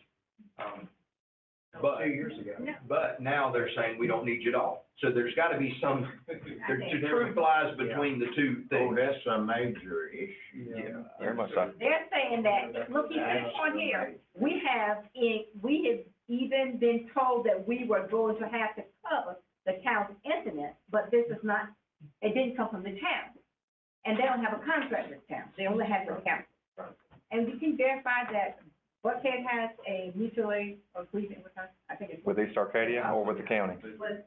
But 2 years ago. But now they're saying we don't need you at all. So there's gotta be some, the truth lies between the two Oh, things. that's a major issue. Yeah. very much so. they're saying that, look, at this one here, we have even been told that we were going to have to cover the town's incident, but this is not, it didn't come from the town. And they don't have a contract with the town, they only have the county. And we can verify that Buckhead has a mutual aid agreement with us, I think it's. With East Arcadia or with the county? With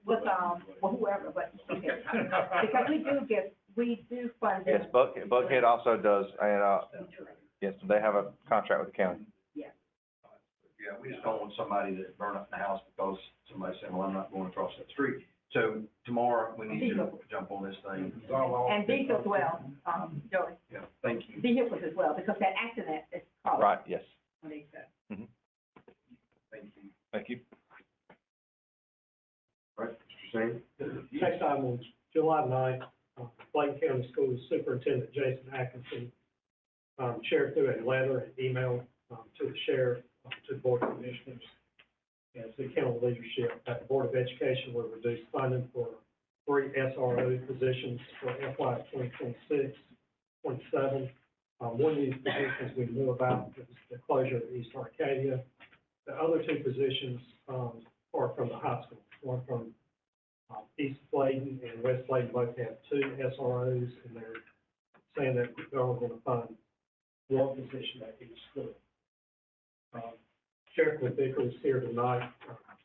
whoever, but, okay. Because we do fund Yes, them. Buckhead also does, and, yes, they have a contract with the county. Yeah, we just don't want somebody to burn up the house because somebody said, well, I'm not going across that street. So tomorrow, we need to jump on this thing. And vehicles as well, Joey, Yeah, thank you. vehicles as well, because that accident is caused. Right, yes. When they said. Mhm. Thank you. Thank you. All right, Mr. Singh? Next item on July 9th, Bladen County Schools Superintendent Jason Atkinson shared through a letter and email to the sheriff, to the Board of Commissioners, and to the county leadership, that the Board of Education will reduce funding for 3 SRO positions for FY 2026, 27. One of these positions we knew about is the closure of East Arcadia. The other 2 positions are from the high school, one from East Bladen and West Bladen both have 2 SROs, and they're saying that they're only going to fund 1 position at each school. Sheriff McVicker is here tonight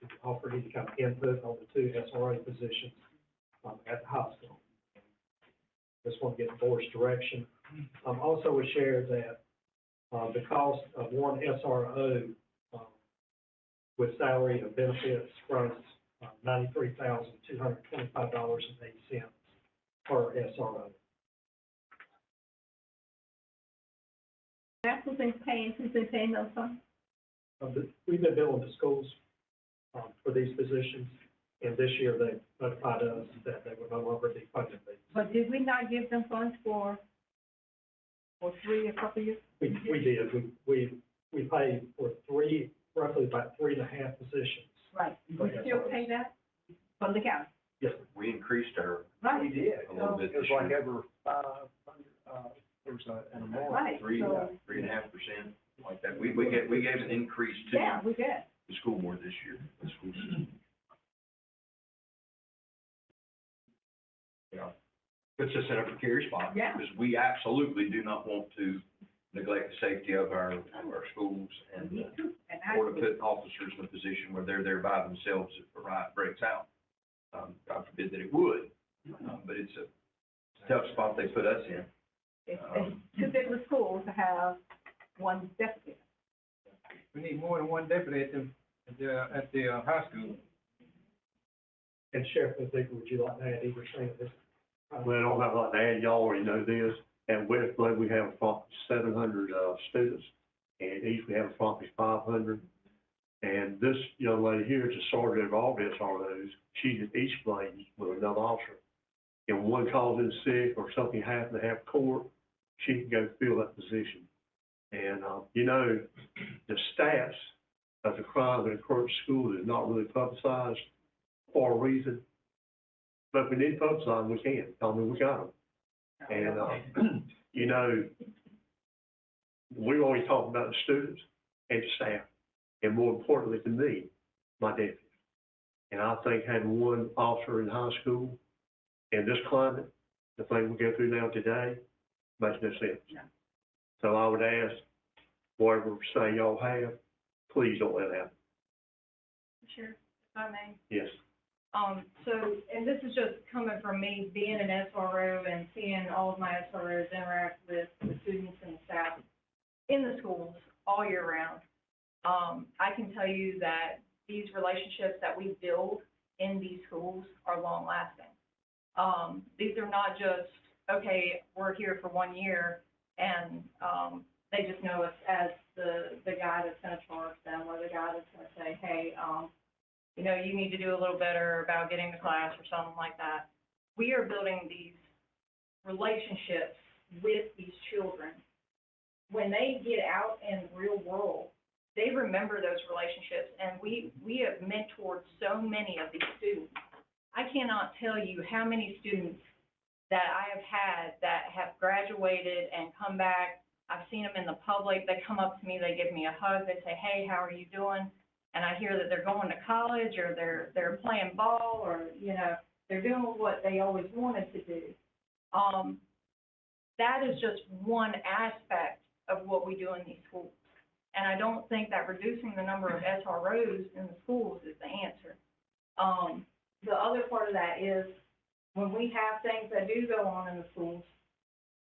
to offer any kind of input on the 2 SRO positions at the high school. Just want to get the board's direction. Also, we shared that the cost of 1 SRO with salary and benefits runs $93,225.08 per SRO. That's who's been paying those funds? We've been billing the schools for these positions, and this year they notified us that they would no longer be funding these. But did we not give them funds for 3 a couple of years? We did. We paid for 3, roughly about 3.5 positions. Right, we still pay that from the county? Yes. We increased our, Right. We did. a little bit It was this like year. over 500, there was an amount. Right, so, 3.5%, like that. We gave an increase to yeah, we did. the school board this year, the school system. Yeah. Puts us in a precarious spot. Yeah. Because we absolutely do not want to neglect the safety of our schools and Me too. And I- or to put officers in a position where they're there by themselves if a riot breaks out. God forbid that it would, but it's a tough spot they put us in. It's too big of a school to have 1 deputy. We need more than 1 deputy at the high school. And Sheriff McVicker, would you like to add anything to this? Well, I don't have a lot to add, y'all already know this. At West Bladen, we have approximately 700, students, and each we have approximately 500. And this young lady here is a sergeant of all the SROs. She's at East Bladen with another officer. If one calls in sick or something happens to have court, she can go fill that position. And, the stats of the crime that occurred at school is not really publicized for a reason. But if we need folks on, we can, I mean, we got them. And, you know, we always talk about the students and the staff, and more importantly to me, my deputies. And I think having one officer in high school in this climate, the thing we go through now today, makes no sense. So I would ask, whatever say y'all have, please don't let it happen. Sure, if I may. Yes. So, and this is just coming from me being an SRO and seeing all of my SROs interact with the students and the staff in the schools all year round. I can tell you that these relationships that we build in these schools are long lasting. These are not just, okay, we're here for 1 year and, they just know us as the guy that's gonna charge them or the guy that's gonna say, hey, you know, you need to do a little better about getting to class or something like that. We are building these relationships with these children. When they get out in the real world, they remember those relationships, and we have mentored so many of these students. I cannot tell you how many students that I have had that have graduated and come back. I've seen them in the public. They come up to me, they give me a hug, they say, hey, how are you doing? And I hear that they're going to college or they're playing ball or, you know, they're doing what they always wanted to do. That is just one aspect of what we do in these schools. And I don't think that reducing the number of SROs in the schools is the answer. The other part of that is when we have things that do go on in the schools.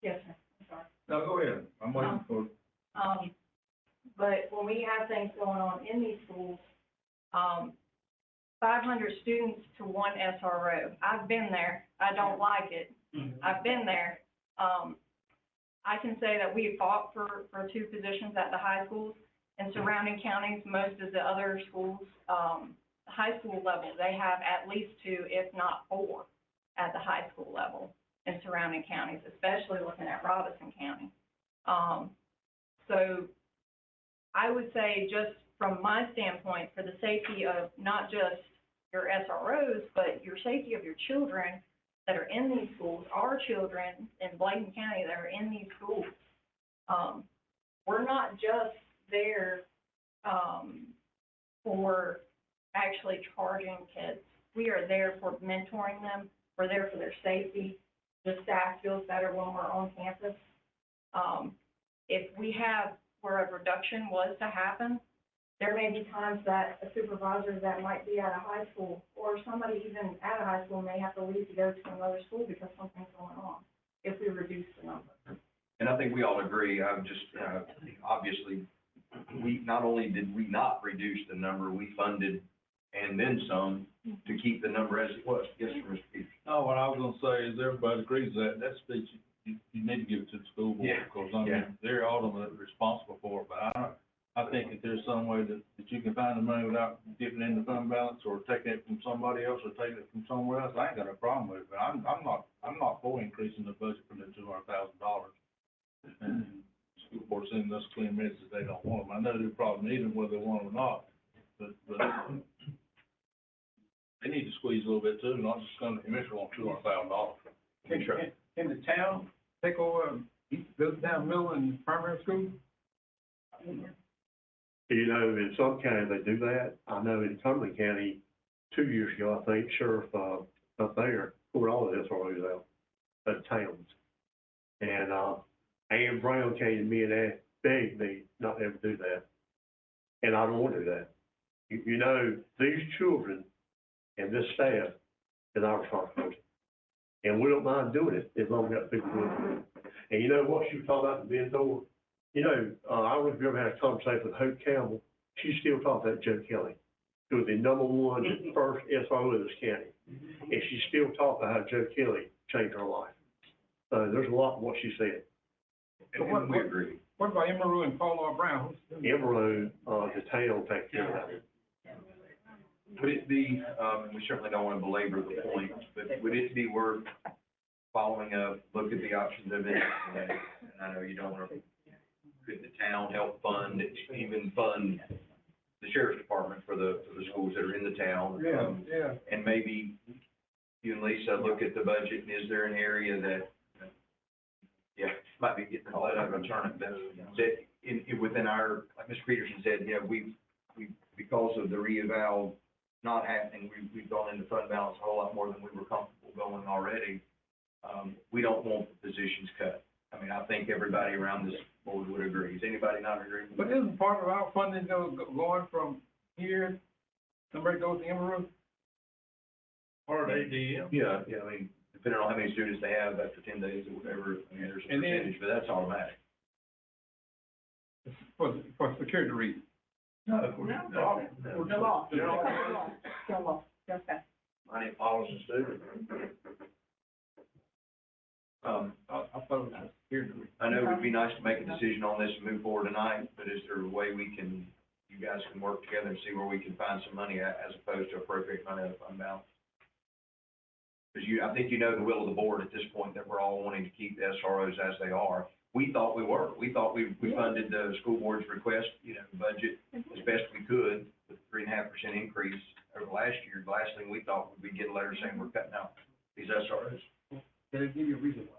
Yes, sir, I'm sorry. No, go ahead, I'm waiting for. But when we have things going on in these schools, 500 students to one SRO. I've been there. I don't like it. I've been there. I can say that we fought for 2 positions at the high schools and surrounding counties. Most of the other schools, high school level, they have at least 2, if not 4, at the high school level in surrounding counties, especially looking at Robinson County. So I would say, just from my standpoint, for the safety of not just your SROs, but your safety of your children that are in these schools, our children in Bladen County that are in these schools, we're not just there for actually charging kids. We are there for mentoring them. We're there for their safety. The staff feels better when we're on campus. If we have where a reduction was to happen, there may be times that a supervisor that might be at a high school or somebody even at a high school may have to leave to go to another school because something's going on if we reduce the number. And I think we all agree, I would just, obviously, not only did we not reduce the number, we funded and then some to keep the number as it was. Yes, sir, Mr. Peters. No, what I was gonna say is everybody agrees that speech, you need to give it to the school board, Yeah, because I mean, they're ultimately responsible for it, but I think if there's some way that you can find the money without dipping in the fund balance or taking it from somebody else or taking it from somewhere else, I ain't got a problem with it, but I'm not for increasing the budget from the $200,000. And the school board sending us clear messages they don't want them. I know they probably need them whether they want them or not, but they need to squeeze a little bit too, not just come to the commission on $200,000. Can the town take over, build down middle and primary school? You know, in some counties they do that. I know in Cumberland County, 2 years ago, I think Sheriff, up there pulled all the SROs out of the towns. And, Ann Brown came to me and begged me not to ever do that. And I don't want to do that. You know, these children and this staff is our responsibility. And we don't mind doing it as long as we got people doing it. And you know what you were talking about the mentor? You know, I don't know if you ever had a conversation with Hope Campbell. She still talks about Joe Kelly, who was the #1 first SRO in this county. And she still talks about how Joe Kelly changed her life. So there's a lot in what she said. And we agree. What about Emerald and Paul Brown? Emerald, the town takes care of that. Would it be, we certainly don't want to belabor the point, but would it be worth following up, look at the options of it? And I know you don't want to, could the town help fund, even fund the sheriff's department for the schools that are in the town? Yeah. And maybe you and Lisa look at the budget, and is there an area that, yeah, might be getting called out of a turnip, that within our, like Mr. Peterson said, yeah, we, because of the reeval not happening, we've gone into fund balance a whole lot more than we were comfortable going already. We don't want the positions cut. I mean, I think everybody around this board would agree. Does anybody not agree with that? But isn't part of our funding going from here, somebody goes to Emerald? Or ADM. Yeah, I mean, depending on how many students they have after 10 days or whatever, I mean, there's a And then- percentage, but that's automatic. For security reasons. No law. Just that. Money follows the student. I thought it was security reasons. I know it would be nice to make a decision on this and move forward tonight, but is there a way you guys can work together and see where we can find some money as opposed to appropriate money out of fund balance? Because I think you know the will of the board at this point, that we're all wanting to keep the SROs as they are. We thought we were. We thought we funded the school board's request, budget as best we could with 3.5% increase over last year. The last thing we thought would be get a letter saying we're cutting out these SROs. Did it give you a reason why?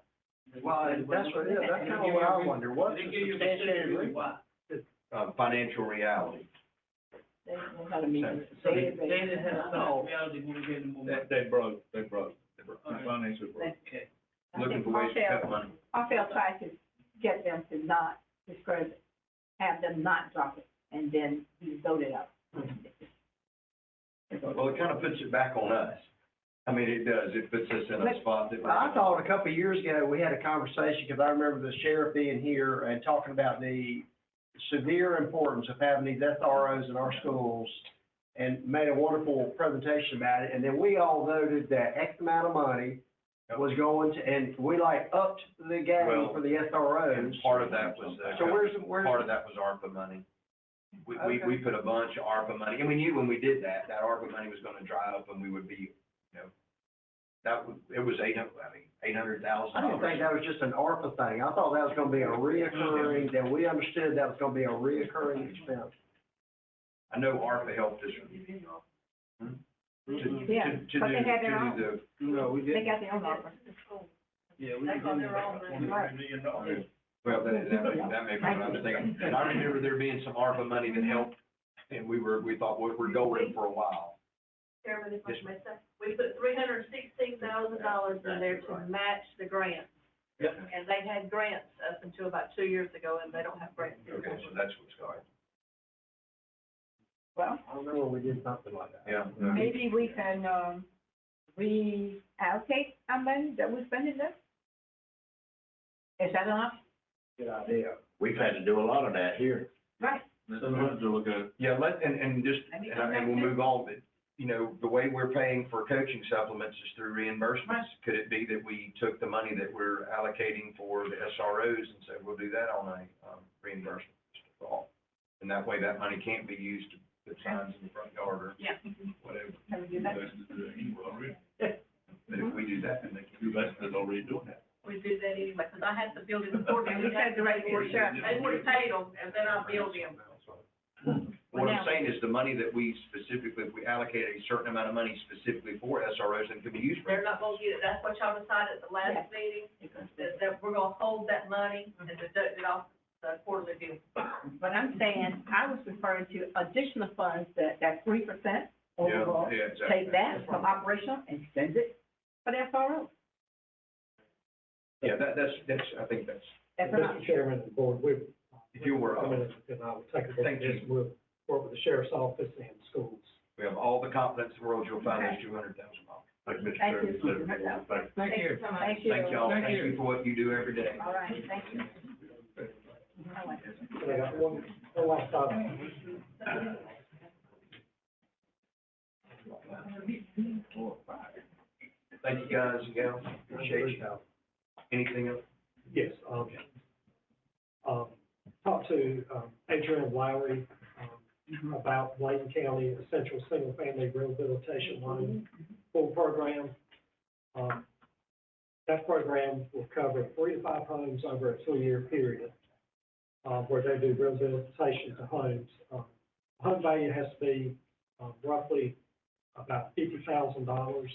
Well, that's what it is, that's kind of what I wonder, what's the substantiated reason? Financial reality. They know how to meet. They didn't have no reality when we gave them more. They broke. The financial broke. Okay. Looking for ways to cut money. I felt tried to get them to not discourage it, have them not drop it, and then we voted up. Well, it kind of puts it back on us. I mean, it does. It puts us in a spot that. Well, I thought a couple of years ago, we had a conversation, because I remember the sheriff being here and talking about the severe importance of having these SROs in our schools, and made a wonderful presentation about it, and then we all voted that X amount of money was going to, and we upped the game for the SROs. And part of that was, So where's part of that was ARPA money. We put a bunch of ARPA money, and we knew when we did that ARPA money was gonna dry up and we would be, it was $800,000. I didn't think that was just an ARPA thing. I thought that was gonna be a reoccurring, that we understood that was gonna be a reoccurring expense. I know ARPA helped us. Yeah, but they had their own. No, we They didn't. got their own offer. Yeah, we They got didn't. their own money. Right. Well, that may be what I was thinking. And I remember there being some ARPA money that helped, and we thought, well, we're golden for a while. Chairman, if I may say, we put $316,000 in there to match the grants. Yep. And they had grants up until about 2 years ago, and they don't have grants anymore. Okay, so that's what's going. Well, I remember we did something like that. Yeah. maybe we can, reallocate our money that we're spending this? Is that an option? Good idea. We've had to do a lot of that here. Right. Yeah, and we'll move on, but, the way we're paying for coaching supplements is through reimbursements. Could it be that we took the money that we're allocating for the SROs and said, we'll do that on a, reimbursement for all? And that way that money can't be used to put signs in the front yard or Yeah. whatever. Can we do that? But if we do that, then they can do that, they're already doing that. We do that anyway, because I had the building department. And we had the right for sure. They would have paid them, and then I billed them. What I'm saying is the money that we specifically, if we allocate a certain amount of money specifically for SROs, then it could be used for. They're not gonna get it, that's what y'all decided at the last meeting, that we're gonna hold that money and deduct it off the quarterly bill. But I'm saying, I was referring to additional funds, that 3% overall. Yeah, exactly. Take that from operational and send it for the SRO. Yeah, that's, I think that's, That's an Mr. option. Chairman of the board, we, if you were, and I will take a look Thank at this, you. we'll work with the sheriff's office and schools. we have all the confidence in the world you'll find those $200,000. Like Mr. Thank you. Chairman said. Thank you. so much. Thank you. Thank y'all, thank you for what you do every day. All right, thank you. All right. And I got one last item. Thank you guys and gals, appreciate you. Anything else? Yes, talked to, Adrian Lowry, about Bladen County Essential Single Family Rehabilitation Loan Full Program. That program will cover 3 to 5 homes over a 2-year period, where they do rehabilitation to homes. Home value has to be, roughly about $50,000,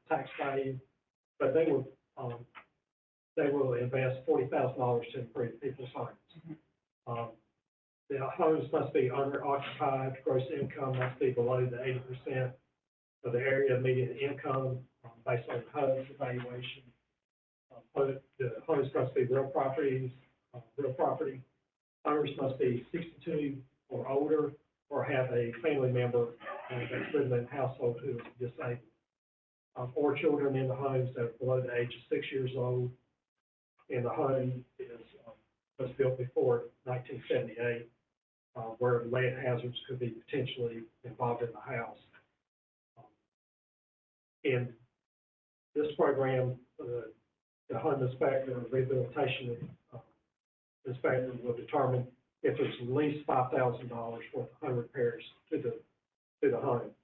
tax value, but they will invest $40,000 to improve people's homes. The homes must be owner occupied, gross income must be below the 80% of the area median income, based on HUD's evaluation. The homes must be real properties, real property. Owners must be 62 or older, or have a family member that's living in the household who is disabled. Or children in the homes that are below the age of 6 years old, and the home was built before 1978, where lead hazards could be potentially involved in the house. In this program, the home inspector or rehabilitation inspector will determine if there's at least $5,000 worth of home repairs to the homes.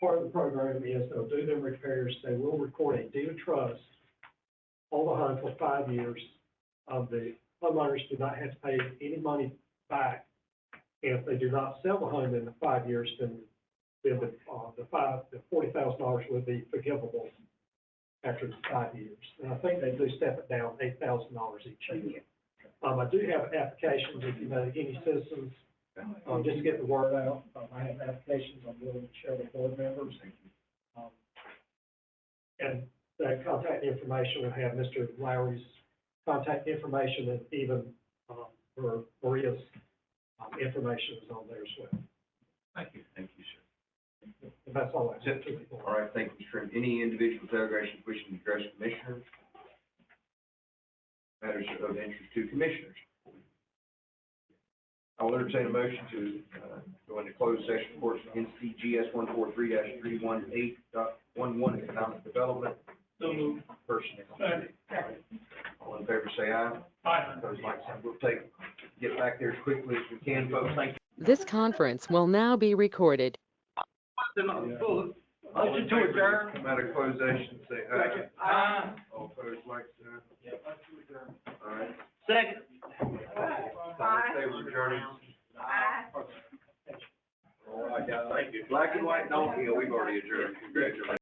Part of the program is they'll do them repairs. They will record a deed of trust on the home for 5 years. The homeowners do not have to pay any money back. And if they do not sell the home in the 5 years, then the $40,000 will be forgivable after the 5 years. And I think they do step it down $8,000 each year. I do have applications, if you know any citizens, just to get the word out. I have applications I'm willing to share with board members. And the contact information will have Mr. Lowry's contact information, and even Maria's information is on there as well. Thank you, sir. And that's all I have. All right, thank you, Mr. Trim. Any individual delegations wishing to address commissioners? Matters of interest to commissioners. I will entertain a motion to go into closed session for NCGS 143-318.11 economic development. So moved. Personnel. All in favor, say aye. Aye. Opposed, like sign. We'll get back there as quickly as we can, folks. Thank you. This conference will now be recorded. Motion to adjourn. Come out of closed session, say aye. Aye. All opposed, like sign. All right. Second. All in favor of adjourning? Aye. All right, guys. Thank you. Black and white, don't, we've already adjourned. Congratulations.